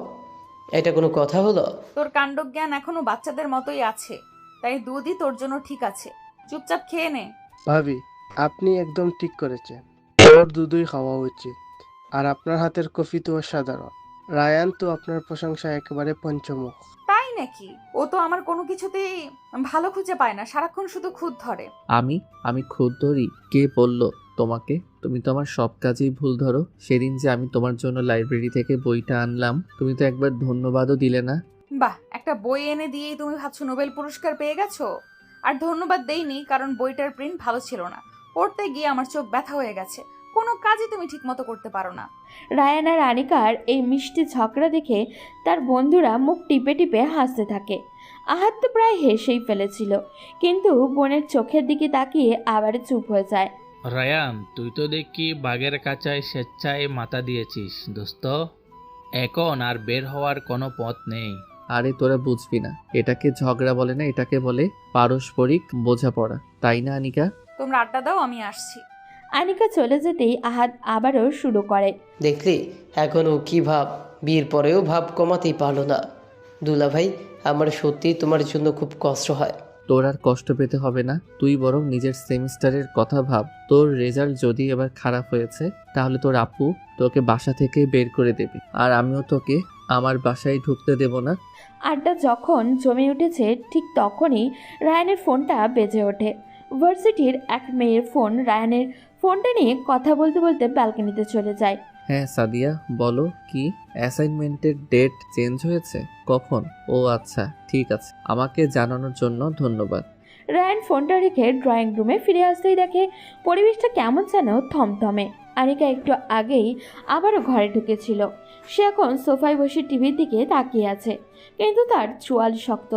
এটা কোনো কথা হলো? তোর কাণ্ডজ্ঞান এখনো বাচ্চাদের মতোই আছে, তাই দুধই তোর জন্য ঠিক আছে। চুপচাপ খেয়ে নে। ভাবি, আপনি একদম ঠিক করেছেন, ওর দুধই খাওয়া উচিত। আর আপনার হাতের কফি তো অসাধারণ। রায়ান তো আপনার প্রশংসা একেবারে পঞ্চমুখ। তাই নাকি? ও তো আমার কোনো কিছুতেই ভালো খুঁজে পায় না, সারাক্ষণ শুধু খুঁত ধরে। আমি খুদ ধরি? কে বললো তোমাকে? তুমি তো আমার সব কাজেই ভুল ধরো। সেদিন যে আমি তোমার জন্য লাইব্রেরি থেকে বইটা আনলাম, তুমি তো একবার ধন্যবাদও দিলে না। বাহ, একটা বই এনে দিয়েই তুমি ভাবছো নোবেল পুরস্কার পেয়ে গেছো? আর ধন্যবাদ দেইনি কারণ বইটার প্রিন্ট ভালো ছিল না, পড়তে গিয়ে আমার চোখ ব্যথা হয়ে গেছে। কোনো কাজই তুমি ঠিক মতো করতে পারো না। রায়ান আর আনিকার এই মিষ্টি ঝগড়া দেখে তার বন্ধুরা মুখ টিপে টিপে হাসতে থাকে। আহাত তো প্রায় হেসেই ফেলেছিল, কিন্তু বোনের চোখের দিকে তাকিয়ে আবার চুপ হয়ে যায়। রায়ান, তুই তো দেখি বাঘের কাঁচায় স্বেচ্ছায় মাথা দিয়েছিস দোস্ত। এখন আর বের হওয়ার কোনো পথ নেই। আরে তোরা বুঝবি না, এটাকে ঝগড়া বলে না, এটাকে বলে পারস্পরিক বোঝাপড়া, তাই না আনিকা? তোমরা আড্ডা দাও, আমি আসছি। আনিকা চলে যেতেই আহাদ আবারও শুরু করে। দেখলি এখনও কি ভাব, বিয়ের পরেও ভাব কমাতেই পারলো না। দুলা ভাই, আমার সত্যি তোমার জন্য খুব কষ্ট হয়। তোর আর কষ্ট পেতে হবে না, তুই বরং নিজের সেমিস্টারের কথা ভাব। তোর রেজাল্ট যদি এবার খারাপ হয়েছে তাহলে তোর আপু তোকে বাসা থেকে বের করে দেবে, আর আমিও তোকে আমার বাসায় ঢুকতে দেব না। আড্ডা যখন জমে উঠেছে ঠিক তখনই রায়ানের ফোনটা বেজে ওঠে। ভার্সিটির এক মেয়ের ফোন। রায়ানের ফোনটা নিয়ে কথা বলতে বলতে ব্যালকনিতে চলে যায়। হ্যাঁ সাদিয়া, বলো কি অ্যাসাইনমেন্টের ডেট চেঞ্জ হয়েছে? কখন? ও আচ্ছা, ঠিক আছে, আমাকে জানানোর জন্য ধন্যবাদ। রায়ান ফোনটা রেখে ড্রয়িং রুমে ফিরে আসতেই দেখে পরিবেশটা কেমন যেন থমথমে। আনিকা একটু আগেই আবারও ঘরে ঢুকেছিল। সে এখন সোফায় বসে টিভির দিকে তাকিয়ে আছে, কিন্তু তার চোয়াল শক্ত।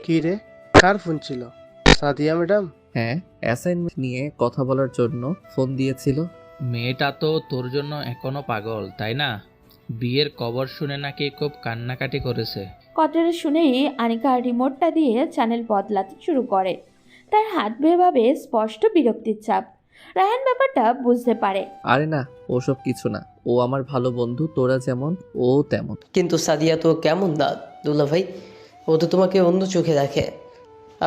কি রে, কার ফোন ছিল? সাদিয়া ম্যাডাম? হ্যাঁ, অ্যাসাইনমেন্ট নিয়ে কথা বলার জন্য ফোন দিয়েছিল। মেয়েটা তো তোর জন্য এখনো পাগল, তাই না? বিয়ের খবর শুনে নাকি খুব কান্নাকাটি করেছে। কথাটা শুনেই আনিকা রিমোটটা দিয়ে চ্যানেল বদলাতে শুরু করে। তার হাত বেয়ে স্পষ্ট বিরক্তির ছাপ। রায়ান ব্যাপারটা বুঝতে পারে। আরে না, ওসব কিছু না, ও আমার ভালো বন্ধু, তোরা যেমন ও তেমন। কিন্তু সাদিয়া তো কেমন না দুলা ভাই, ও তো তোমাকে অন্য চোখে দেখে।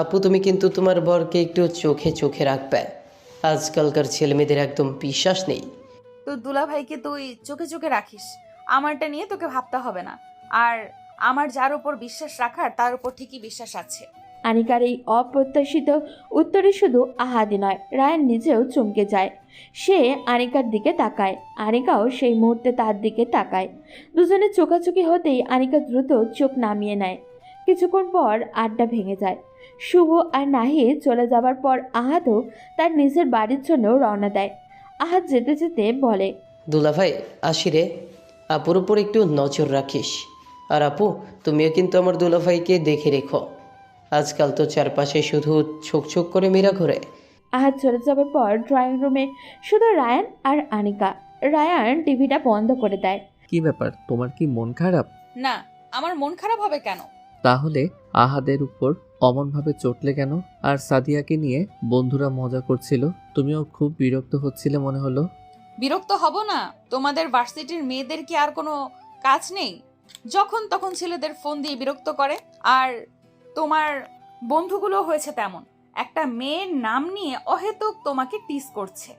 আপু, তুমি কিন্তু তোমার বরকে একটু চোখে চোখে রাখবে। আজকালকার ছেলেমেয়েদের একদম বিশ্বাস নেই। তোর দুলাভাইকে তুই চোখে চোখে রাখিস, আমারটা নিয়ে তোকে ভাবতে হবে না। আর আমার যার উপর বিশ্বাস রাখার তার উপর ঠিকই বিশ্বাস আছে। আনিকার এই অপ্রত্যাশিত উত্তরে শুধু আহাদি নয়, রায়ান নিজেও চমকে যায়। সে আনিকার দিকে তাকায়, আনিকাও সেই মুহূর্তে তার দিকে তাকায়। দুজনে চোখাচোখি হতেই আনিকা দ্রুত চোখ নামিয়ে নেয়। কিছুক্ষণ পর আড্ডা ভেঙে যায়। শুভ আর নাহি চলে যাবার পর আহাদও তার নিজের বাড়ির জন্য রওনা দেয়। আহাদ যেতে যেতে বলে, দুলা ভাই আসি রে, আপুর উপর একটু নজর রাখিস। আর আপু, তুমিও কিন্তু আমার দুলা ভাইকে দেখে রেখো। আজকাল তো চারপাশে শুধু ছোক ছোক করে মেয়েরা ঘোরে। আহাদ চলে যাবার পর ড্রয়িং রুমে শুধু রায়ান আর আনিকা। রায়ান টিভিটা বন্ধ করে দেয়। কি ব্যাপার, তোমার কি মন খারাপ? না, আমার মন খারাপ হবে কেন? তাহলে আহাদের উপর অমনভাবে চটলে কেন? আর সাদিয়াকে নিয়ে বন্ধুরা মজা করছিল, তুমিও খুব বিরক্ত হচ্ছিলে মনে হলো। বিরক্ত হব না? তোমাদের ভার্সিটির মেয়েদের কি আর কোনো কাজ নেই? যখন তখন ছেলেদের ফোন দিয়ে বিরক্ত করে। আর তোমার বন্ধুগুলো হয়েছে তেমন, একটা মেয়ের নাম নিয়ে অহেতুক তোমাকে টিস করছে।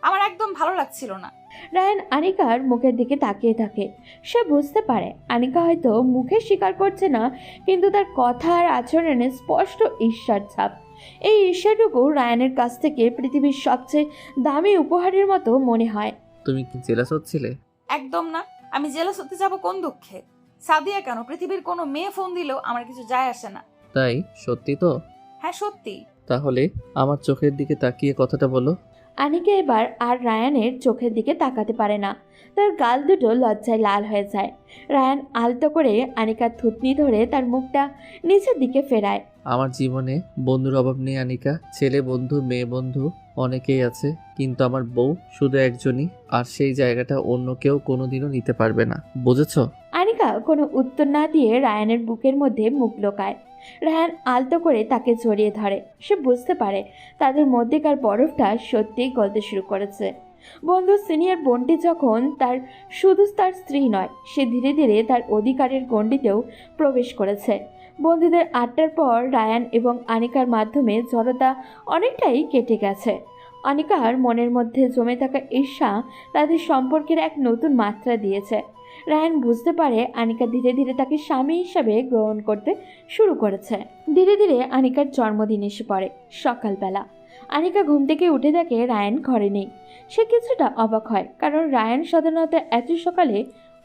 আমার একদম ভালো লাগছিল না। রায়ান আনিকার মুখের দিকে তাকিয়ে থাকে। সে বুঝতে পারে আনিকা হয়তো মুখে স্বীকার করছে না, কিন্তু তার কথা আর আচরণে স্পষ্ট ঈর্ষার ছাপ। এই ঈর্ষাটুকু রায়ানের কাছ থেকে পৃথিবীর সবচেয়ে দামি উপহারের মতো মনে হয়। তুমি কি জেলাস হচ্ছিলে? একদম না, আমি জেলাস হতে যাব কোন দুঃখে? সাদিয়া কেন, পৃথিবীর কোনো মেয়ে ফোন দিলেও আমার কিছু যায় আসে না। তাই? সত্যি তো? হ্যাঁ সত্যি। তাহলে আমার চোখের দিকে তাকিয়ে কথাটা বলো। আনিকা এবার আর রায়ানের চোখের দিকে তাকাতে পারে না। তার গাল দুটো লজ্জায় লাল হয়ে যায়। রায়ান আলতো করে আনিকার থুতনি ধরে তার মুখটা নিচের দিকে ফেরায়। আমার জীবনে বন্ধুর অভাব নেই আনিকা, ছেলে বন্ধু মেয়ে বন্ধু অনেকেই আছে, কিন্তু আমার বউ শুধু একজনই, আর সেই জায়গাটা অন্য কেউ কোনোদিনও নিতে পারবে না, বুঝেছো? আনিকা কোনো উত্তর না দিয়ে রায়ানের বুকের মধ্যে মুখ লোকায়। রায়ান আলতো করে তাকে জড়িয়ে ধরে। সে বুঝতে পারে তাদের মধ্যেকার বরফটা সত্যিই গলতে শুরু করেছে। বন্ধু সিনিয়র বোনটি যখন শুধু তার স্ত্রী নয়, সে ধীরে ধীরে তার অধিকারের গণ্ডিতেও প্রবেশ করেছে। বন্ধুদের আড্ডার পর রায়ান এবং আনিকার মাধ্যমে জড়তা অনেকটাই কেটে গেছে। আনিকার মনের মধ্যে জমে থাকা ঈর্ষা তাদের সম্পর্কের এক নতুন মাত্রা দিয়েছে। রায়ান বুঝতে পারে আনিকা ধীরে ধীরে তাকে স্বামী হিসাবে গ্রহণ করতে শুরু করেছে। ধীরে ধীরে আনিকার জন্মদিন এসে পড়ে। সকালবেলা আনিকা ঘুম থেকে উঠে দেখে রায়ান ঘরে নেই। সে কিছুটা অবাক হয়, কারণ রায়ান সাধারণত এত সকালে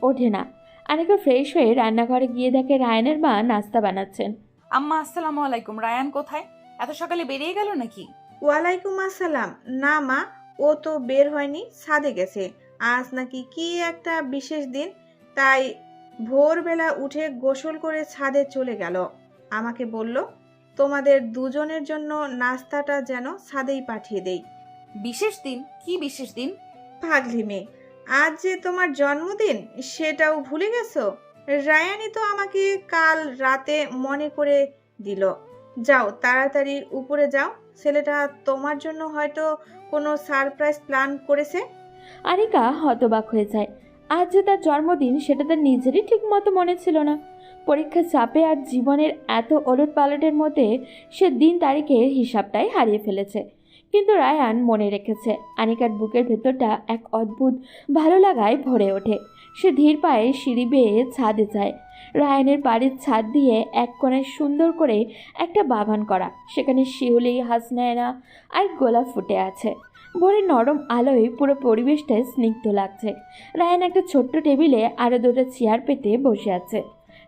ওঠে না। আনিকা ফ্রেশ হয়ে রান্নাঘরে গিয়ে দেখে রায়ানের মা নাস্তা বানাচ্ছেন। আম্মা আসসালামু আলাইকুম, রায়ান কোথায়? এত সকালে বেরিয়ে গেল নাকি? ওয়ালাইকুম আসসালাম। না মা, ও তো বের হয়নি, ছাদে গেছে। আজ নাকি কি একটা বিশেষ দিন, তাই ভোরবেলা উঠে গোসল করে ছাদে চলে গেল। আমাকে বলল তোমাদের দুজনের জন্য নাস্তাটা যেন ছাদেই পাঠিয়ে দেই। বিশেষ দিন? কি বিশেষ দিন? পাগলি মেয়ে, আজ যে তোমার জন্মদিন সেটাও ভুলে গেছো? রায়ানি তো আমাকে কাল রাতে মনে করে দিল। যাও তাড়াতাড়ি উপরে যাও, ছেলেটা তোমার জন্য হয়তো কোনো সারপ্রাইজ প্ল্যান করেছে। আনিকা হতবাক হয়ে যায়। আজ যে তার জন্মদিন সেটা তার নিজেরই ঠিক মতো মনে ছিল না। পরীক্ষার চাপে আর জীবনের এত ওলট পালটের মধ্যে সে দিন তারিখের হিসাবটাই হারিয়ে ফেলেছে। কিন্তু রায়ান মনে রেখেছে। আনিকার বুকের ভেতরটা এক অদ্ভুত ভালো লাগায় ভরে ওঠে। সে ধীর পায়ে সিঁড়ি বেয়ে ছাদে যায়। রায়ানের বাড়ির ছাদ দিয়ে এক কোণায় সুন্দর করে একটা বাগান করা, সেখানে শিউলি, হাসনায়না আর গোলাপ ফুটে আছে। ভোরের নরম আলোয় পুরো পরিবেশটা স্নিগ্ধ লাগছে। রায়ান একটা ছোট্ট টেবিলে আরও দুটো চেয়ার পেতে বসে আছে।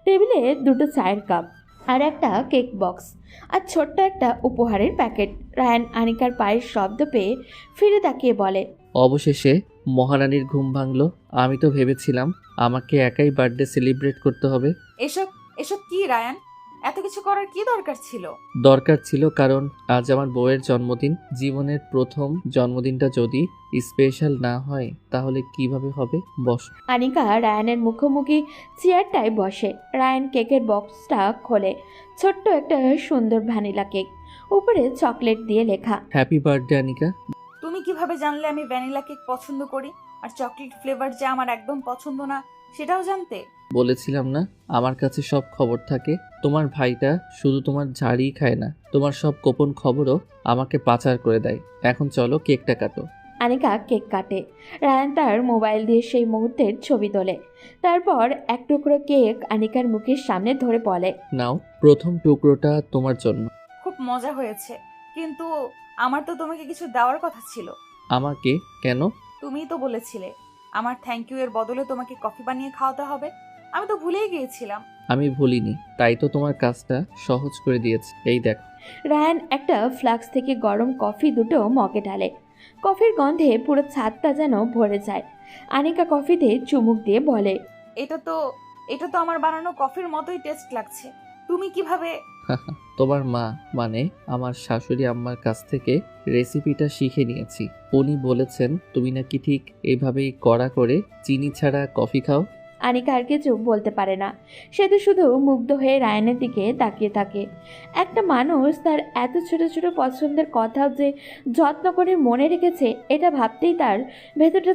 টেবিলে দুটো চায়ের কাপ আর একটা কেক বক্স আর ছোট্ট একটা উপহারের প্যাকেট। রায়ান আনিকার পায়ের শব্দ পেয়ে ফিরে তাকিয়ে বলে, অবশেষে মহারানীর ঘুম ভাঙলো। আমি তো ভেবেছিলাম আমাকে একাই বার্থডে সেলিব্রেট করতে হবে। এসব এসব কি রায়ান? এত কিছু করার কি দরকার ছিল? দরকার ছিল কারণ আজ আমার বউয়ের জন্মদিন। জীবনের প্রথম জন্মদিনটা যদি স্পেশাল না হয় তাহলে কিভাবে হবে? বস। আনিকা রায়ানের মুখোমুখি চেয়ারটায় বসে। রায়ান কেকের বক্সটা খোলে। ছোট্ট একটা সুন্দর ভ্যানিলা কেক, উপরে চকলেট দিয়ে লেখা হ্যাপি বার্থডে আনিকা। তুমি কিভাবে জানলে আমি ভ্যানিলা কেক পছন্দ করি আর চকলেট ফ্লেভার যে আমার একদম পছন্দ না সেটাও জানতে? বলেছিলাম না আমার কাছে সব খবর থাকে। তোমার ভাইটা শুধু তোমার ঝাড়ি খায় না, তোমার সব গোপন খবরও আমাকে পাচার করে দেয়। এখন চলো কেকটা কাটো। আনিকা কেক কাটে। রায়ান তার মোবাইল দিয়ে সেই মুহূর্তের ছবি তোলে। তারপর এক টুকরো কেক আনিকার মুখের সামনে ধরে বলে, নাও, প্রথম টুকরোটা তোমার জন্য। খুব মজা হয়েছে, কিন্তু আমার তো তোমাকে কিছু দেওয়ার কথা ছিল। আমাকে কেন? তুমিই তো বলেছিলে আমার থ্যাংক ইউ এর বদলে তোমাকে কফি বানিয়ে খাওয়াতে হবে। আমি তো ভুলেই গিয়েছিলাম। আমি ভুলিনি, তাই তো তোমার কাজটা সহজ করে দিয়েছে। এই দেখো। রায়ান একটা ফ্লাক্স থেকে গরম কফি দুটো মগে ঢালে। কফির গন্ধে পুরো ছাদটা যেন ভরে যায়। আনিকা কফিতে চুমুক দিয়ে বলে, এটা তো আমার বানানো কফির মতোই টেস্ট লাগছে। তুমি কিভাবে? তোমার মা মানে আমার শাশুড়ি আম্মার কাছ থেকে রেসিপিটা শিখে নিয়েছি। উনি বলেছেন তুমি নাকি ঠিক এইভাবেই কড়া করে চিনি ছাড়া কফি খাও। আনিকা আর কিছু বলতে পারে না। সে তো শুধু মুগ্ধ হয়ে রায়ানের দিকে তাকিয়ে থাকে। একটা মানুষ তার এত ছোট ছোট পছন্দের কথাও যে যত্ন করে মনে রেখেছে, এটা ভাবতেই তার ভেতরটা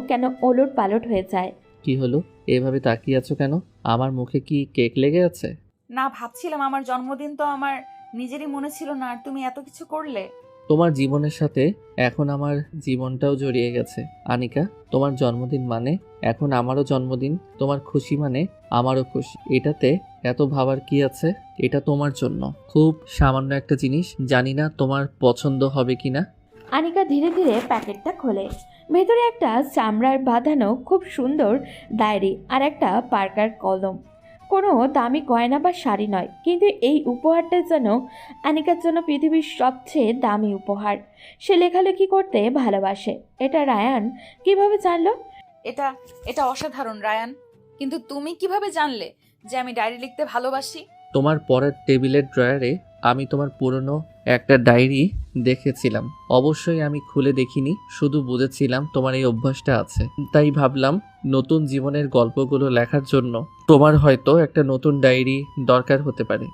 কেন ওলট পালট হয়ে যায়। কি হলো, এভাবে তাকিয়ে আছো কেন? আমার মুখে কি কেক লেগে আছে? না, ভাবছিলাম আমার জন্মদিন তো আমার নিজেরই মনে ছিল না, আর তুমি এত কিছু করলে। তোমার জীবনের সাথে এখন আমার জীবনটাও জড়িয়ে গেছে আনিকা। তোমার জন্মদিন মানে এখন আমারও জন্মদিন, তোমার খুশি মানে আমারও খুশি। এটাতে এত ভাবার কি আছে? এটা তোমার জন্য খুব সামান্য একটা জিনিস, জানি না তোমার পছন্দ হবে কিনা। আনিকা ধীরে ধীরে প্যাকেটটা খোলে। ভেতরে একটা চামড়ার বাঁধানো খুব সুন্দর ডায়েরি আর একটা পার্কার কলম। কোনো দামি গয়না বা শাড়ি নয়, কিন্তু এই উপহারটা যেন আনিকার জন্য পৃথিবীর সবচেয়ে দামি উপহার। সে লেখালেখি করতে ভালোবাসে। এটা রায়ান কিভাবে জানলো? এটা এটা অসাধারণ রায়ান, কিন্তু তুমি কিভাবে জানলে যে আমি ডায়েরি লিখতে ভালোবাসি? তোমার পরের টেবিলের ড্রয়ারে আমি তোমার পুরনো একটা ডায়েরি দেখেছিলাম। অবশ্যই আমি খুলে দেখিনি, শুধু বুঝেছিলাম তোমার এই অভ্যাসটা আছে। তাই ভাবলাম নতুন জীবনের গল্পগুলো লেখার জন্য তোমার হয়তো একটা নতুন ডায়েরি দরকার হতে পারে।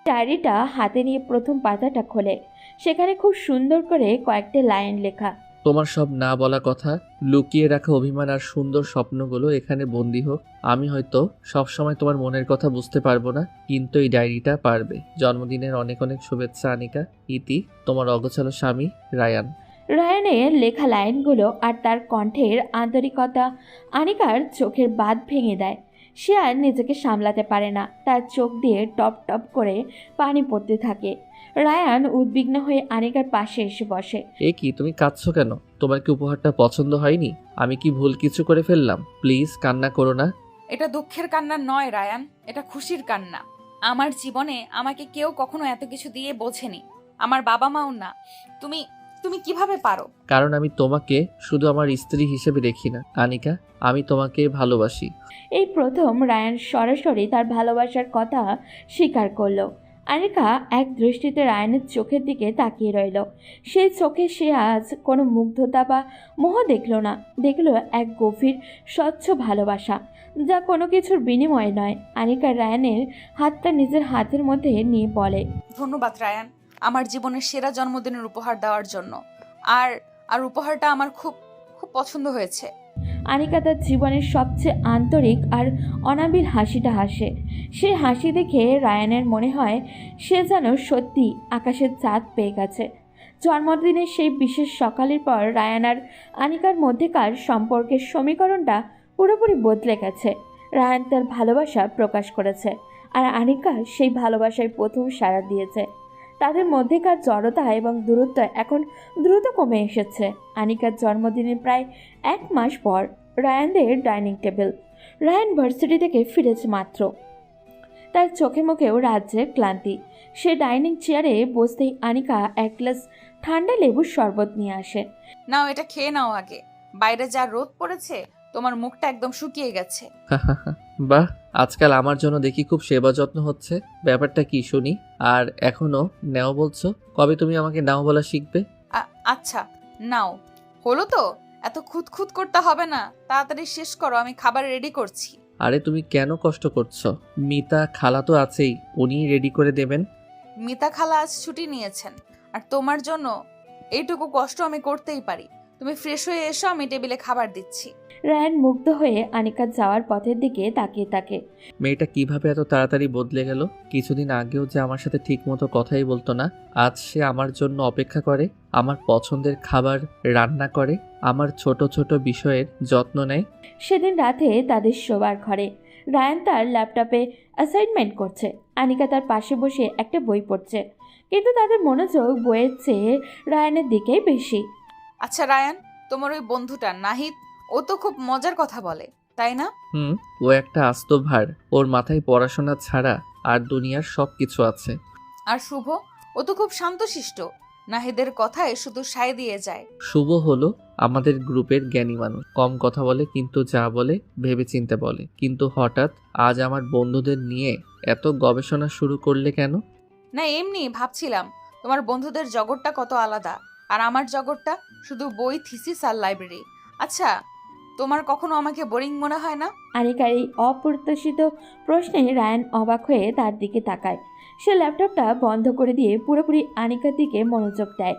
ডায়েরিটা হাতে নিয়ে প্রথম পাতাটা খোলে। সেখানে খুব সুন্দর করে কয়েকটা লাইন লেখা। তোমার সব না বলা কথা, লুকিয়ে রাখা অভিমান আর সুন্দর স্বপ্নগুলো এখানে বন্দী হোক। আমি হয়তো সবসময় তোমার মনের কথা বুঝতে পারবো না, কিন্তু এই ডায়েরিটা পারবে। জন্মদিনের অনেক অনেক শুভেচ্ছা আনিকা। ইতি, তোমার অগোছালো স্বামী রায়ান। রায়ানের লেখা লাইনগুলো আর তার কণ্ঠের আন্তরিকতা আনিকার চোখের বাঁধ ভেঙে দেয়। সে আর নিজেকে সামলাতে পারে না। তার চোখ দিয়ে টপ টপ করে পানি পড়তে থাকে। রায়ান উদ্বিগ্ন হয়ে আনিকার পাশে এসে বসে। এ কি, তুমি কাঁদছো কেন? তোমার কি উপহারটা পছন্দ হয়নি? আমি কি ভুল কিছু করে ফেললাম? প্লিজ কান্না করো না। এটা দুঃখের কান্না নয় রায়ান, এটা খুশির কান্না। আমার জীবনে আমাকে কেউ কখনো এত কিছু দিয়ে বোঝেনি, আমার বাবা মাও না। তুমি তুমি কিভাবে পারো? কারণ আমি তোমাকে শুধু আমার স্ত্রী হিসেবে দেখি না আনিকা, আমি তোমাকে ভালোবাসি। এই প্রথম রায়ান সরাসরি তার ভালোবাসার কথা স্বীকার করলো। আনিকা এক দৃষ্টিতে রায়ানের চোখের দিকে তাকিয়ে রইল। সেই চোখে সে আজ কোনো মুগ্ধতা বা মোহ দেখল না, দেখল এক গভীর স্বচ্ছ ভালোবাসা, যা কোনো কিছুর বিনিময়ে নয়। আনিকা রায়ানের হাতটা নিজের হাতের মধ্যে নিয়ে বলে, ধন্যবাদ রায়ান, আমার জীবনের সেরা জন্মদিনের উপহার দেওয়ার জন্য। আর আর উপহারটা আমার খুব খুব পছন্দ হয়েছে। আনিকা তার জীবনের সবচেয়ে আন্তরিক আর অনাবিল হাসিটা হাসে। সেই হাসি দেখে রায়ানের মনে হয় সে যেন সত্যি আকাশের চাঁদ পেয়ে গেছে। জন্মদিনের সেই বিশেষ সকালের পর রায়ান আর আনিকার মধ্যেকার সম্পর্কের সমীকরণটা পুরোপুরি বদলে গেছে। রায়ান তার ভালোবাসা প্রকাশ করেছে, আর আনিকা সেই ভালোবাসায় প্রথম সাড়া দিয়েছে। তাদের মধ্যেকার জড়তা এবং দূরত্ব এখন দ্রুত কমে এসেছে। আনিকার জন্মদিনের প্রায় 1 মাস পর রায়ানদের ডাইনিং টেবিল। রায়ান ভার্সিটি থেকে ফিরেছে মাত্র, তার চোখে মুখেও রাজ্যের ক্লান্তি। সে ডাইনিং চেয়ারে বসতেই আনিকা এক গ্লাস ঠান্ডা লেবুর শরবত নিয়ে আসে। নাও, এটা খেয়ে নাও আগে, বাইরে যা রোদ পড়েছে তোমার মুখটা একদম শুকিয়ে গেছে। বাহ, আজকাল আমার জন্য দেখি খুব সেবা যত্ন হচ্ছে, ব্যাপারটা কি শুনি? আর এখনো নেও বলছো, কবে তুমি আমাকে নাও বলা শিখবে? আচ্ছা নাও, হলো তো, এত খুঁতখুত করতে হবে না, তাড়াতাড়ি শেষ করো, আমি খাবার রেডি করছি। আরে তুমি কেন কষ্ট করছো? মিতা খালা তো আছেই, উনিই রেডি করে দেবেন। মিতা খালা আজ ছুটি নিয়েছেন, আর তোমার জন্য এইটুকু কষ্ট আমি করতেই পারি। তুমি ফ্রেশ হয়ে এসো, আমি টেবিলে খাবার দিচ্ছি। রায়ান মুগ্ধ হয়ে আনিকার যাওয়ার পথের দিকে তাকিয়ে থাকে। মেয়েটা কিভাবে এত তাড়াতাড়ি বদলে গেল? কিছুদিন আগেও যে আমার সাথে ঠিক মতো কথাই বলতো না, আজ সে আমার জন্য অপেক্ষা করে, আমার পছন্দের খাবার রান্না করে, আমার ছোট ছোট বিষয়ের যত্ন নেয়। সেদিন রাতে তাদের শোবার ঘরে রায়ান তার ল্যাপটপে অ্যাসাইনমেন্ট করছে, আনিকা তার পাশে বসে একটা বই পড়ছে, কিন্তু তাদের মনোযোগ বইয়ের চেয়ে রায়ানের দিকেই বেশি। আচ্ছা রায়ান, তোমার ওই বন্ধুটা নাহিদ, ও তো খুব মজার কথা বলে, তাই না? ও একটা আস্ত ভার, ওর মাথায় পড়াশোনা ছাড়া আর দুনিয়ার সব কিছু আছে। আর শুভ, ও তো খুব শান্তশিষ্ট, নাহিদের কথায় শুধু সায় দিয়ে যায়। শুভ হলো আমাদের গ্রুপের জ্ঞানী মানুষ, কম কথা বলে, কিন্তু যা বলে ভেবেচিন্তে বলে। কিন্তু হঠাৎ আজ আমার বন্ধুদের নিয়ে এত গবেষণা শুরু করলে কেন? না, এমনি ভাবছিলাম তোমার বন্ধুদের জগৎটা কত আলাদা, আর আমার জগৎটা শুধু বই, থিসিস আর লাইব্রেরি। আচ্ছা, তোমার কখনো আমাকে বোরিং মনে হয় না? আনিকার এই অপ্রত্যাশিত প্রশ্নে রায়ান অবাক হয়ে তার দিকে তাকায়। সে ল্যাপটপটা বন্ধ করে দিয়ে পুরোপুরি আনিকার দিকে মনোযোগ দেয়।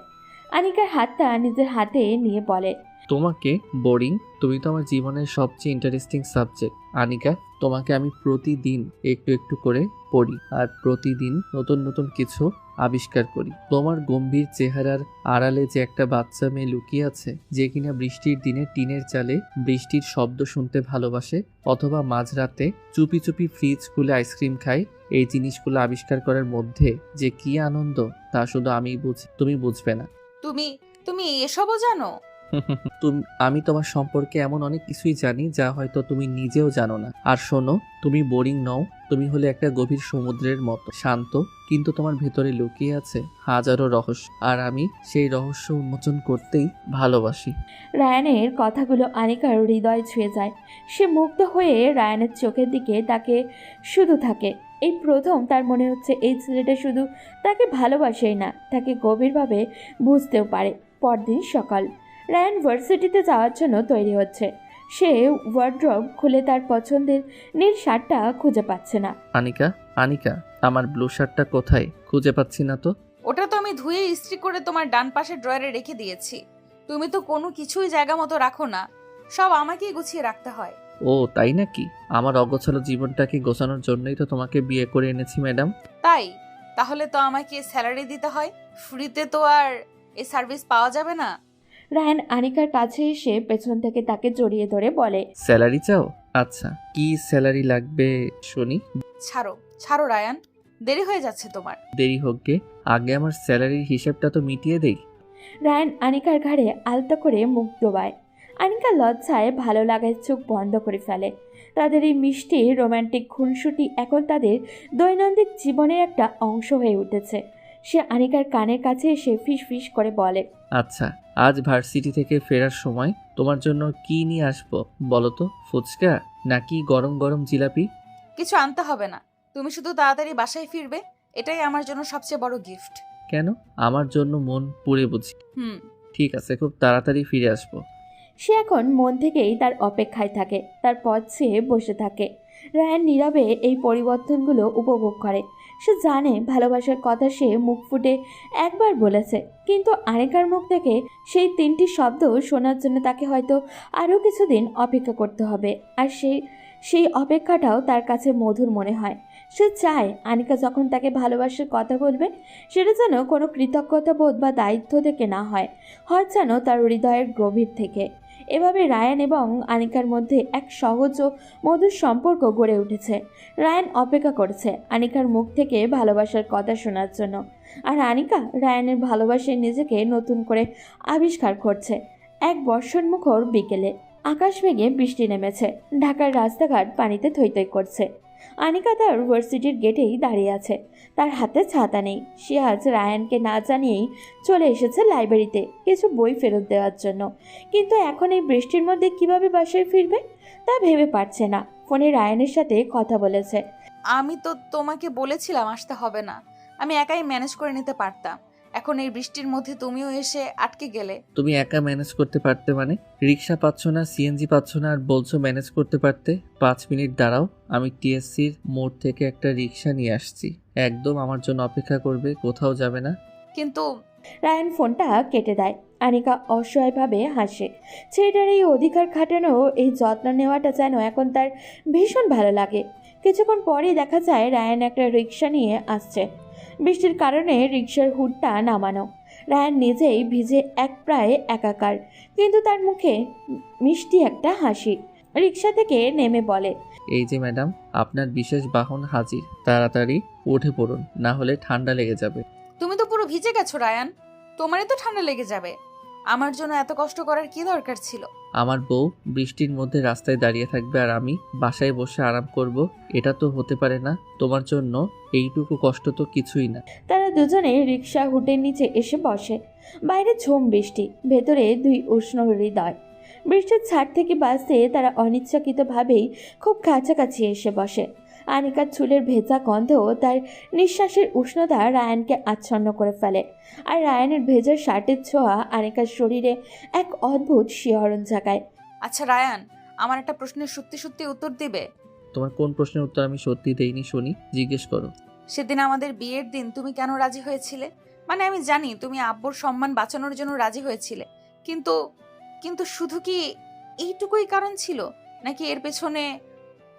আনিকার হাতটা নিজের হাতে নিয়ে বলে, তোমাকে বোরিং? তুমি তো আমার জীবনের সবচেয়ে ইন্টারেস্টিং সাবজেক্ট আনিকা। তোমাকে আমি প্রতিদিন একটু একটু করে পড়ি, আর প্রতিদিন নতুন নতুন কিছু আবিষ্কার করি। তোমার গম্ভীর চেহারার আড়ালে যে একটা বাচ্চা মেয়ে লুকিয়ে আছে, যে কিনা বৃষ্টির দিনে টিনের চালে বৃষ্টির শব্দ শুনতে ভালোবাসে, অথবা মাঝরাতে চুপি চুপি ফ্রিজ খুলে আইসক্রিম খায়, এই জিনিসগুলো আবিষ্কার করার মধ্যে যে কি আনন্দ তা শুধু আমি বুঝি, তুমি বুঝবে না। তুমি এসবও জানো? আমি তোমার সম্পর্কে এমন অনেক কিছুই জানি যা হয়তো তুমি নিজেও জানো না। আর শোনো, তুমি বোরিং নও, তুমি হলে একটা গভীর সমুদ্রের মতো শান্ত, কিন্তু তোমার ভেতরে লুকিয়ে আছে হাজারো রহস্য, আর আমি সেই রহস্য উন্মোচন করতেই ভালোবাসি। রায়ানের কথাগুলো আনিকার হৃদয় ছুঁয়ে যায়। সে মুগ্ধ হয়ে রায়ানের চোখের দিকে তাকে শুধু থাকে। এই প্রথম তার মনে হচ্ছে এই ছেলেটা শুধু তাকে ভালোবাসেই না, তাকে গভীরভাবে বুঝতেও পারে। পরদিন সকাল, রায়ান ভার্সিটিতে যাওয়ার জন্য তৈরি হচ্ছে। সে ওয়ার্ড্রব খুলে তার পছন্দের নীল শার্টটা খুঁজে পাচ্ছে না। আনিকা, আমার ব্লু শার্টটা কোথায়? খুঁজে পাচ্ছি না তো। ওটা তো আমি ধুয়ে ইস্ত্রি করে তোমার ডান পাশের ড্রয়ারে রেখে দিয়েছি। তুমি তো কোনো কিছুই জায়গা মতো রাখো না, সব আমাকেই গুছিয়ে রাখতে হয়। ও তাই নাকি? আমার অগোছালো জীবনটাকে গোছানোর জন্যই তো তোমাকে বিয়ে করে এনেছি ম্যাডাম। তাই? তাহলে তো আমাকে স্যালারি দিতে হয়, ফ্রিতে তো আর এই সার্ভিস পাওয়া যাবে না। রায়ান আনিকার কাছে এসে পেছন থেকে তাকে জড়িয়ে ধরে বলে, স্যালারি চাও? আচ্ছা, কি স্যালারি লাগবে শুনি। ছাড়ো রায়ান, দেরি হয়ে যাচ্ছে তোমার। দেরি হোক গে, আগে আমার স্যালারির হিসেবটা তো মিটিয়ে দেই। রায়ান আনিকার ঘাড়ে আলতো করে মুখ ডোবায়। আনিকা লজ্জায় ভালো লাগায় চোখ বন্ধ করে ফেলে। তাদের এই মিষ্টি রোমান্টিক খুনসুটি এখন তাদের দৈনন্দিন জীবনের একটা অংশ হয়ে উঠেছে। সে আনিকার কানের কাছে এসে ফিস ফিস করে বলে, আচ্ছা, আজ ভার্সিটি থেকে ফেরার সময় তোমার জন্য কি নিয়ে আসবো বলো তো? ফুচকা নাকি গরম গরম জিলাপি? কিছু আনতে হবে না, তুমি শুধু তাড়াতাড়ি বাসায় ফিরবে, এটাই আমার জন্য সবচেয়ে বড় গিফট। কেন? আমার জন্য মন পুড়ে বুঝি? হুম। ঠিক আছে, খুব তাড়াতাড়ি ফিরে আসবো। সে এখন মন থেকেই তার অপেক্ষায় থাকে, তার পথ চেয়ে বসে থাকে। রায়ান নীরবে এই পরিবর্তনগুলো উপভোগ করে। সে জানে ভালোবাসার কথা সে মুখ ফুটে একবার বলেছে, কিন্তু আনিকার মুখ থেকে সেই 3টি শব্দ শোনার জন্য তাকে হয়তো আরও কিছুদিন অপেক্ষা করতে হবে। আর সেই অপেক্ষাটাও তার কাছে মধুর মনে হয়। সে চায় আনিকা যখন তাকে ভালোবাসার কথা বলবে, সেটা যেন কোনো কৃতজ্ঞতা বোধ বা দায়িত্ব থেকে না হয়, যেন তার হৃদয়ের গভীর থেকে। এভাবে রায়ান এবং আনিকার মধ্যে এক সহজ ও মধুর সম্পর্ক গড়ে উঠেছে। রায়ান অপেক্ষা করছে আনিকার মুখ থেকে ভালোবাসার কথা শোনার জন্য, আর আনিকা রায়ানের ভালোবাসায় নিজেকে নতুন করে আবিষ্কার করছে। এক বর্ষণমুখর বিকেলে আকাশ মেঘে বৃষ্টি নেমেছে। ঢাকার রাস্তাঘাট পানিতে থই থই করছে। আনিকা তার ভার্সিটির গেটেই দাঁড়িয়ে আছে। তার হাতে ছাতা নেই। সে আজ রায়ানকে না জানিয়েই চলে এসেছে লাইব্রেরিতে কিছু বই ফেরত দেওয়ার জন্য, কিন্তু এখন এই বৃষ্টির মধ্যে কিভাবে বাসায় ফিরবে তা ভেবে পারছে না। ফোনে রায়ানের সাথে কথা বলেছে। আমি তো তোমাকে বলেছিলাম আসতে হবে না, আমি একাই ম্যানেজ করে নিতে পারতাম। এখন এই বৃষ্টির মধ্যে তুমিও এসে আটকে গেলে। তুমি একা ম্যানেজ করতে পারতে মানে? রিক্সা পাচ্ছ না, সিএনজি পাচ্ছ না, আর বলছো ম্যানেজ করতে পারতে? 5 মিনিট দাঁড়াও, আমি টিএসসির মোড় থেকে একটা রিক্সা নিয়ে আসছি। একদম আমার জন্য অপেক্ষা করবে, কোথাও যাবে না। কিন্তু রায়ান ফোনটা কেটে দেয়। আনিকা অসহায়ভাবে হাসে। ছেলেটার এই অধিকার খাটানো, এই যত্ন নেওয়াটা যেন এখন তার ভীষণ ভালো লাগে। কিছুক্ষণ পরেই দেখা যায় রায়ান একটা রিক্সা নিয়ে আসছে। বৃষ্টির কারণে রিক্সার হুডটা নামানো। রায়ান নিজেই ভিজে প্রায় একাকার, কিন্তু তার মুখে মিষ্টি একটা হাসি। রিক্সা থেকে নেমে বলে, এই যে ম্যাডাম, আপনার বিশেষ বাহন হাজির, তাড়াতাড়ি উঠে পড়ুন, না হলে ঠান্ডা লেগে যাবে। তুমি তো পুরো ভিজে গেছো রায়ান, তোমারই তো ঠান্ডা লেগে যাবে। আমার জন্য এত কষ্ট করার কি দরকার ছিল? আমার বউ বৃষ্টির মধ্যে রাস্তায় দাঁড়িয়ে থাকবে আর আমি বাসায় বসে আরাম করব, এটা তো হতে পারে না। তোমার জন্য এইটুকু কষ্ট তো কিছুই না। তারা দুজনে রিক্সা হুটের নিচে এসে বসে। বাইরে ঝুম বৃষ্টি, ভেতরে 2 উষ্ণ হৃদয়। বৃষ্টির ছাড় থেকে বাঁচতে তারা অনিচ্ছাকৃতভাবেই খুব কাছাকাছি এসে বসে। আনিকার চুলের ভেজা গন্ধ, তার নিঃশ্বাসের উষ্ণতা রায়ানকে আচ্ছন্ন করে ফেলে। আর রায়ানের ভেজা শার্টের ছোঁয়া আনিকার শরীরে এক অদ্ভুত শিহরণ জাগায়। আচ্ছা রায়ান, আমার একটা প্রশ্নের সত্যি সত্যি উত্তর দিবে? তোমার কোন প্রশ্নের উত্তর আমি সত্যি দেইনি শুনি? জিজ্ঞেস করো। সেদিন আমাদের বিয়ের দিন তুমি কেন রাজি হয়েছিলে? মানে আমি জানি তুমি আব্বুর সম্মান বাঁচানোর জন্য রাজি হয়েছিলে, কিন্তু কিন্তু শুধু কি এইটুকুই কারণ ছিল, নাকি এর পেছনে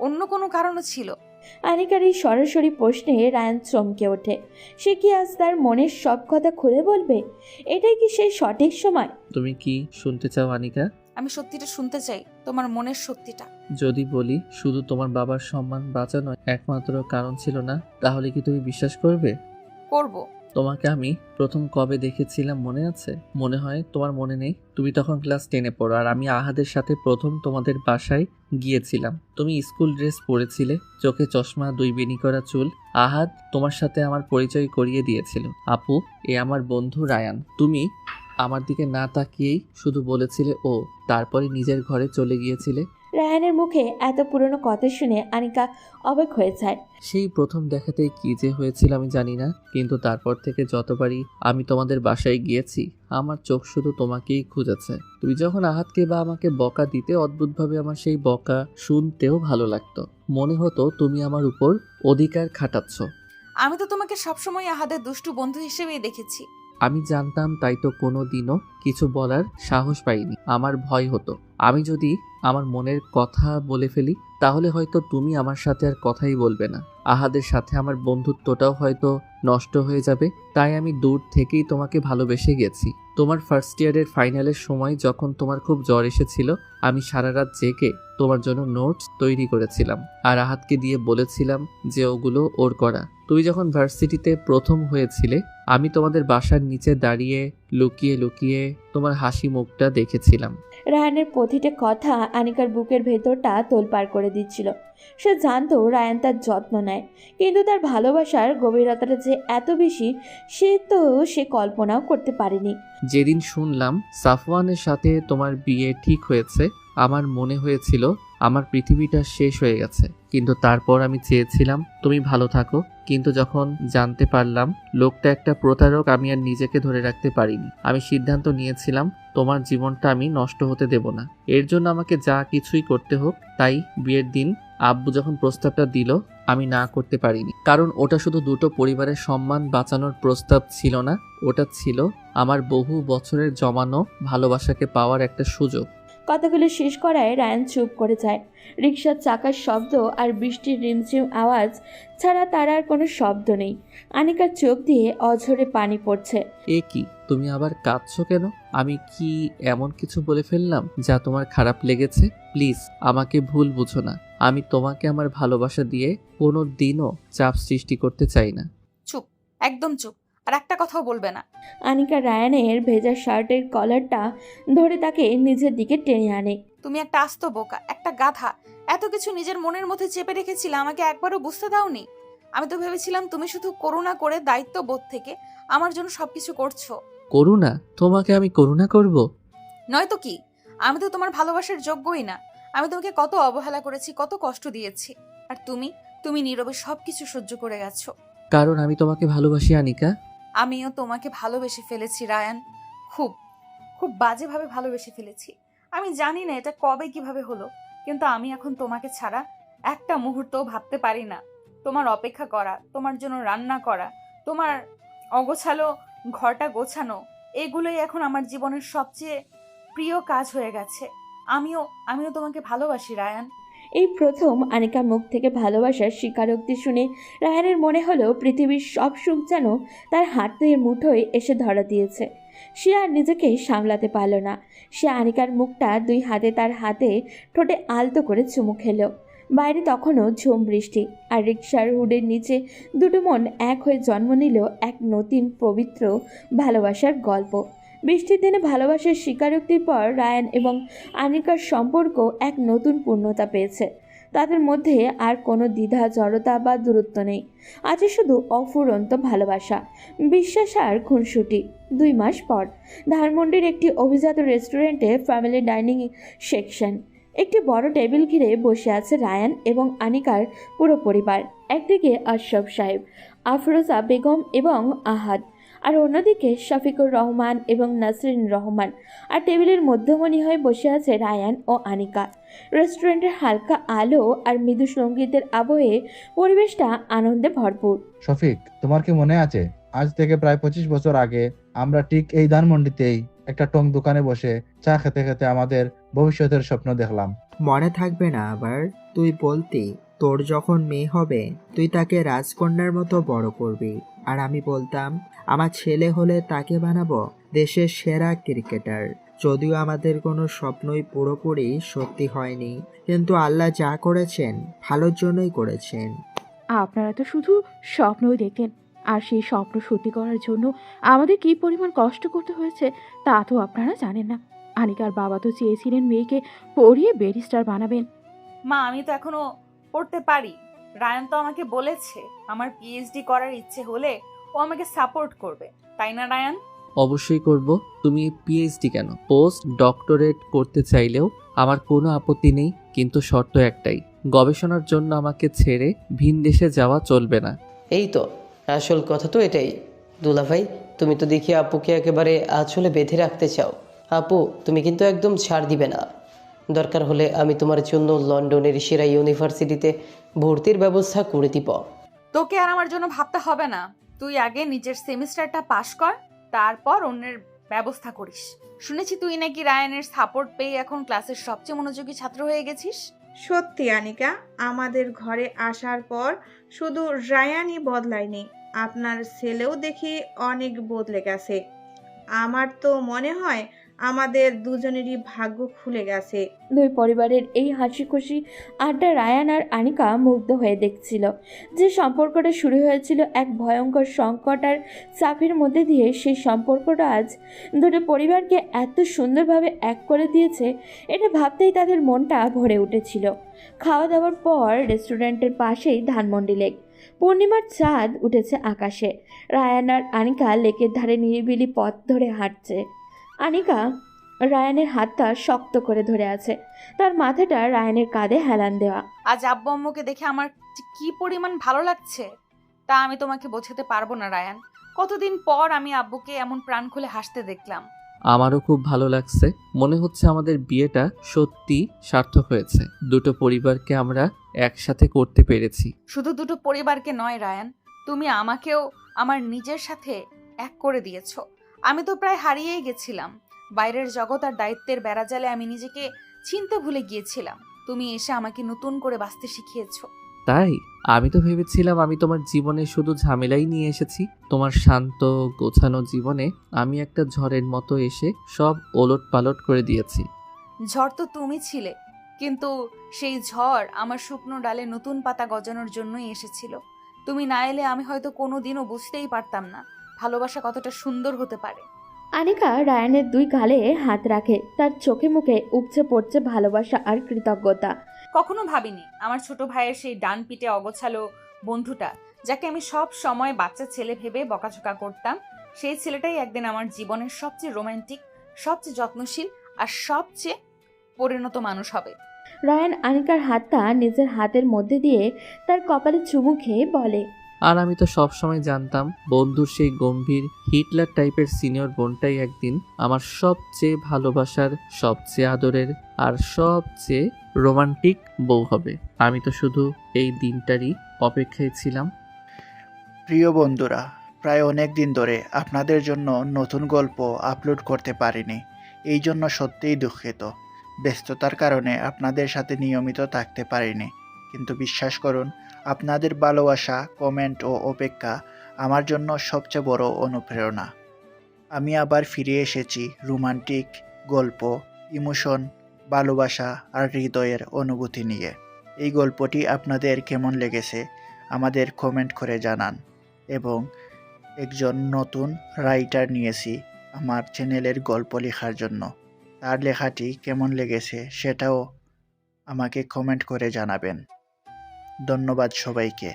অন্য কোনো কারণও ছিল? আনিকার এই সরাসরি প্রশ্নে রায়ান চমকে ওঠে। সে কি আজ তার মনের সব কথা খুলে বলবে? এটাই কি সেই সঠিক সময়? তুমি কি শুনতে চাও আনিকা? আমি সত্যিটা শুনতে চাই, তোমার মনের সত্যিটা। যদি বলি শুধু তোমার বাবার সম্মান বাঁচানো একমাত্র কারণ ছিল না, তাহলে কি তুমি বিশ্বাস করবে? করব। তোমাকে আমি প্রথম কবে দেখেছিলাম মনে আছে? মনে হয় তোমার মনে নেই। তুমি তখন ক্লাস 10-এ পড়ো, আর আমি আহাদের সাথে প্রথম তোমাদের বাসায় গিয়েছিলাম। তুমি স্কুল ড্রেস পরেছিলে, চোখে চশমা, 2 বেনি করা চুল। আহাদ তোমার সাথে আমার পরিচয় করিয়ে দিয়েছিল। আপু, এ আমার বন্ধু রায়ান। তুমি আমার দিকে না তাকিয়েই শুধু বলেছিলে ও, তারপরে নিজের ঘরে চলে গিয়েছিলে। রায়ানের মুখে এত পুরনো কথা শুনে আনিকা অবাক হয়ে যায়। সেই প্রথম দেখাতেই কি যে হয়েছিল আমি জানি না, কিন্তু তারপর থেকে যতবারই আমি তোমাদের বাসায় গিয়েছি, আমার চোখ শুধু তোমাকেই খুঁজেছে। তুমি যখন আহাতকে বা আমাকে বকা দিতে, অদ্ভুতভাবে আমার সেই বকা শুনতেও ভালো লাগতো। মনে হতো তুমি আমার উপর অধিকার খাটাচ্ছ। আমি তো তোমাকে সবসময় আহাদের দুষ্টু বন্ধু হিসেবেই দেখেছি। আমি জানতাম, তাই তো কোনো দিনও কিছু বলার সাহস পাইনি। আমার ভয় হতো আমি যদি আমার মনের কথা বলে ফেলি, তাহলে হয়তো তুমি আমার সাথে আর কথাই বলবে না। আহাদের সাথে আমার বন্ধুত্বটাও হয়তো নষ্ট হয়ে যাবে। তাই আমি দূর থেকেই তোমাকে ভালোবেসে গেছি। তোমার ফার্স্ট ইয়ারের ফাইনালের সময় যখন তোমার খুব জ্বর এসেছিল, আমি সারা রাত জেগে তোমার জন্য নোটস তৈরি করেছিলাম, আর আহাদকে দিয়ে বলেছিলাম যে ওগুলো ওর করা। তুমি যখন ভার্সিটিতে প্রথম হয়েছিলে, আমি তোমাদের বাসার নিচে দাঁড়িয়ে লুকিয়ে লুকিয়ে তোমার হাসি মুখটা দেখেছিলাম। রায়ানের প্রতিটা কথা আনিকার বুকের ভেতরটা তোলপাড় করে দিচ্ছিল। সে জানতো রায়ান তার যত্ন নেয়, কিন্তু তার ভালোবাসার গভীরতাটা যে এত বেশি, সে কল্পনাও করতে পারেনি। যেদিন শুনলাম সাফওয়ানের সাথে তোমার বিয়ে ঠিক হয়েছে, আমার মনে হয়েছিল আমার পৃথিবীটা শেষ হয়ে গেছে। কিন্তু তারপর আমি চেয়েছিলাম তুমি ভালো থাকো, কিন্তু যখন জানতে পারলাম লোকটা একটা প্রতারক, আমি আর নিজেকে ধরে রাখতে পারিনি। আমি সিদ্ধান্ত নিয়েছিলাম তোমার জীবনটা আমি নষ্ট হতে দেব না। এর জন্য আমাকে যা কিছুই করতে হোক তাই। বিয়ের দিন আব্বু যখন প্রস্তাবটা দিল আমি না করতে পারিনি, কারণ ওটা শুধু দুটো পরিবারের সম্মান বাঁচানোর প্রস্তাব ছিল না, ওটা ছিল আমার বহু বছরের জমানো ভালোবাসাকে পাওয়ার একটা সুযোগ। কথাগুলো শেষ করায় রায়ান চুপ করে যায়। রিকশার চাকার শব্দ আর বৃষ্টির রিমঝিম আওয়াজ ছাড়া তার আর কোনো শব্দ নেই। আনিকার চোখ দিয়ে অঝরে পানি পড়ছে। এ কি, তুমি আবার কাঁদছো কেন? আমি কি এমন কিছু বলে ফেললাম যা তোমার খারাপ লেগেছে? প্লিজ আমাকে ভুল বুঝো না। আমি তোমাকে আমার ভালোবাসা দিয়ে কোনো দিনও চাপ সৃষ্টি করতে চাই না। চুপ, একদম চুপ, আর একটা কথাও বলবে না। আনিকা রায়ানের ভেজা শার্টের কলারটা ধরে তাকে নিজের দিকে টেনে আনে। তুমি একটা আস্ত বোকা, একটা গাধা। এত কিছু নিজের মনের মধ্যে চেপে রেখেছিলে, আমাকে একবারও বুঝতে দাওনি। আমি তো ভেবেছিলাম তুমি শুধু করুণা করে দায়িত্ববোধ থেকে আমার জন্য সবকিছু করছো। করুণা? তোমাকে আমি করুণা করব? নয়তো কি? আমি তো তোমার ভালোবাসার যোগ্যই না। আমি তোমাকে কত অবহেলা করেছি, কত কষ্ট দিয়েছি, আর তুমি নীরবে সবকিছু সহ্য করে গেছো। কারণ আমি তোমাকে ভালোবাসি আনিকা। আমিও তোমাকে ভালোবেসে ফেলেছি রায়ান, খুব খুব বাজেভাবে ভালোবেসে ফেলেছি। আমি জানি না এটা কবে কিভাবে হলো, কিন্তু আমি এখন তোমাকে ছাড়া একটা মুহূর্তও ভাবতে পারি না। তোমার অপেক্ষা করা, তোমার জন্য রান্না করা, তোমার অগোছালো ঘরটা গোছানো, এগুলোই এখন আমার জীবনের সবচেয়ে প্রিয় কাজ হয়ে গেছে। আমিও তোমাকে ভালোবাসি রায়ান। এই প্রথম আনিকার মুখ থেকে ভালোবাসার স্বীকারোক্তি শুনে রায়ানের মনে হলো পৃথিবীর সব সুখ যেন তার হাতের মুঠোয় এসে ধরা দিয়েছে। সে আর নিজেকে সামলাতে পারল না। সে আনিকার মুখটা দুই হাতে তার হাতে ঠোঁটে আলতো করে চুমু খেলো। বাইরে তখনও ঝুম বৃষ্টি, আর রিকশার হুডের নিচে দুটো মন এক হয়ে জন্ম নিল এক নতুন পবিত্র ভালোবাসার গল্প। বৃষ্টির দিনে ভালোবাসার স্বীকারোক্তির পর রায়ান এবং আনিকার সম্পর্ক এক নতুন পূর্ণতা পেয়েছে। তাদের মধ্যে আর কোনো দ্বিধা, জড়তা বা দূরত্ব নেই। আছে শুধু অফুরন্ত ভালোবাসা, বিশ্বাস আর খুনসুটি। 2 মাস পর ধানমন্ডির একটি অভিজাত রেস্টুরেন্টে ফ্যামিলি ডাইনিং সেকশন। একটি বড় টেবিল ঘিরে বসে আছে রায়ান এবং আনিকার পুরো পরিবার। একদিকে আশরাফ সাহেব, আফরোজা বেগম এবং আহাদ, আর অন্যদিকে শফিকুর রহমান এবং নাসরিন রহমান। আর টেবিলের মধ্যমণি হয়ে বসে আছে রায়ান ও আনিকা। রেস্টুরেন্টের হালকা আলো আর মৃদু সঙ্গীতের আবহে পরিবেশটা আনন্দে ভরপুর। শফিক, তোমার কি মনে আছে আজ থেকে প্রায় 25 বছর আগে আমরা ঠিক এই ধানমন্ডিতেই একটা টং দোকানে বসে চা খেতে খেতে আমাদের ভবিষ্যতের স্বপ্ন দেখলাম? মনে থাকবে না আবার? তুই বলতি তোর যখন মেয়ে হবে তুই তাকে রাজকন্যার মতো বড় করবি, আর আমি বলতাম আমার ছেলে হলে তাকে বানাবো দেশের সেরা ক্রিকেটার। যদিও আমাদের কোনো স্বপ্নই পুরোপুরি সত্যি হয়নি, কিন্তু আল্লাহ যা করেছেন ভালোর জন্যই করেছেন। আপনারা তো শুধু স্বপ্নই দেখেন, আর সেই স্বপ্ন সত্যি করার জন্য আমাদের কি পরিমাণ কষ্ট করতে হয়েছে তা তো আপনারা জানেন না। আনিকার বাবা তো চেয়েছিলেন মেয়েকে পড়িয়ে ব্যারিস্টার বানাবেন। মা, আমি তো এখনো পড়তে পারি। রায়ান তো আমাকে বলেছে আমার পিএইচডি করার ইচ্ছে হলে ও আমাকে সাপোর্ট করবে, তাই না রায়ান? অবশ্যই করব। তুমি পিএইচডি কেন, পোস্ট ডক্টরেট করতে চাইলেও আমার কোনো আপত্তি নেই, কিন্তু শর্ত একটাই, গবেষণার জন্য আমাকে ছেড়ে ভিন দেশে যাওয়া চলবে না। এই তো আসল কথা তো এটাই। দুলা ভাই, তুমি তো দেখি আপুকে একেবারে আঁচলে বেঁধে রাখতে চাও। আপু, তুমি কিন্তু একদম ছাড় দিবে না। দরকার হলে আমি তোমার জন্য লন্ডনের সেরা ইউনিভার্সিটিতে ভর্তির ব্যবস্থা করে দিব। তোকে আর আমার জন্য ভাবতে হবে না। তুই আগে নিজের সেমিস্টারটা পাশ কর, তারপর অন্যের ব্যবস্থা করিস। শুনেছি তুই নাকি রায়ানের সাপোর্ট পেয়ে এখন ক্লাসের সবচেয়ে মনোযোগী ছাত্র হয়ে গেছিস। সত্যি আনিকা, আমাদের ঘরে আসার পর শুধু রায়ানই বদলায়নি, আপনার ছেলেও দেখি অনেক বদলে গেছে। আমার তো মনে হয় আমাদের দুজনেরই ভাগ্য খুলে গেছে। দুই পরিবারের এই হাসি খুশি আড্ডা রায়ান আর আনিকা মুগ্ধ হয়ে দেখছিল। যে সম্পর্কটা শুরু হয়েছিল এক ভয়ঙ্কর সংকট আর চাপের মধ্যে দিয়ে, সেই সম্পর্কটা আজ দুটো পরিবারকে এত সুন্দরভাবে এক করে দিয়েছে, এটা ভাবতেই তাদের মনটা ভরে উঠেছিল। খাওয়া দাওয়ার পর রেস্টুরেন্টের পাশেই ধানমন্ডি লেক। পূর্ণিমার চাঁদ উঠেছে আকাশে। রায়ান আর আনিকা লেকের ধারে নিরিবিলি পথ ধরে হাঁটছে। আনিকা রায়ানের হাতটা শক্ত করে ধরে আছে, তার মাথাটা রায়ানের কাঁধে হেলান দেওয়া। আজ আব্বু আম্মুকে দেখে আমার যে কি পরিমাণ ভালো লাগছে তা আমি তোমাকে বোঝাতে পারবো না রায়ান। কতদিন পর আমি আব্বুকে এমন প্রাণ খুলে হাসতে দেখলাম। আমারও খুব ভালো লাগছে। মনে হচ্ছে আমাদের বিয়েটা সত্যি সার্থক হয়েছে। দুটো পরিবারকে আমরা একসাথে করতে পেরেছি। শুধু দুটো পরিবারকে নয় রায়ান, তুমি আমাকেও আমার নিজের সাথে এক করে দিয়েছো। আমি তো প্রায় হারিয়েই গেছিলাম। বাইরের জগৎ আর দায়িত্বের বেড়াজালে আমি নিজেকে চিনতে ভুলে গিয়েছিলাম। তুমি এসে আমাকে নতুন করে বাঁচতে শিখিয়েছো। তাই আমি তো ভেবেছিলাম আমি তোমার জীবনে শুধু ঝামেলাই নিয়ে এসেছি। তোমার শান্ত গোছানো জীবনে আমি একটা ঝড়ের মতো এসে সব ওলট পালট করে দিয়েছি। ঝড় তো তুমি ছিলে, কিন্তু সেই ঝড় আমার শুকনো ডালে নতুন পাতা গজানোর জন্যই এসেছিল। তুমি না এলে আমি হয়তো কোনোদিনও বুঝতেই পারতাম না ভালোবাসা কতটা সুন্দর হতে পারে। আনিকা রায়ানের দুই গালে হাত রাখে, তার চোখে মুখে উপচে পড়ছে ভালোবাসা আর কৃতজ্ঞতা। কখনো ভাবিনি আমার ছোট ভাইয়ের সেই ডান পিঠে অগোছালো বন্ধুটা, যাকে আমি সব সময় বাচ্চা ছেলে ভেবে বকাঝকা করতাম, সেই ছেলেটাই একদিন আমার জীবনের সবচেয়ে রোমান্টিক, সবচেয়ে যত্নশীল আর সবচেয়ে পরিণত মানুষ হবে। রায়ান আনিকার হাতটা নিজের হাতের মধ্যে দিয়ে তার কপালে চুমু খেয়ে বলে, আর আমি তো সবসময় জানতাম বন্ধুর সেই গম্ভীর হিটলার টাইপের সিনিয়র বোনটাই একদিন আমার সবচেয়ে ভালোবাসার, সবচেয়ে আদরের আর সবচেয়ে রোমান্টিক বউ হবে। আমি তো শুধু এই দিনটারই অপেক্ষায় ছিলাম। প্রিয় বন্ধুরা, প্রায় অনেক দিন ধরে আপনাদের জন্য নতুন গল্প আপলোড করতে পারিনি। এই জন্য সত্যিই দুঃখিত। ব্যস্ততার কারণে আপনাদের সাথে নিয়মিত থাকতে পারিনি, কিন্তু বিশ্বাস করুন, আপনাদের ভালোবাসা, কমেন্ট ও অপেক্ষা আমার জন্য সবচেয়ে বড় অনুপ্রেরণা। আমি আবার ফিরে এসেছি রোমান্টিক গল্প, ইমোশন, ভালোবাসা আর হৃদয়ের অনুভূতি নিয়ে। এই গল্পটি আপনাদের কেমন লেগেছে আমাদের কমেন্ট করে জানান। এবং একজন নতুন রাইটার নিয়েছি আমার চ্যানেলের গল্প লেখার জন্য। তার লেখাটি কেমন লেগেছে সেটাও আমাকে কমেন্ট করে জানাবেন। ধন্যবাদ সবাইকে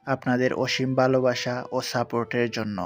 আপনাদের অসীম ভালোবাসা ও সাপোর্টের জন্য।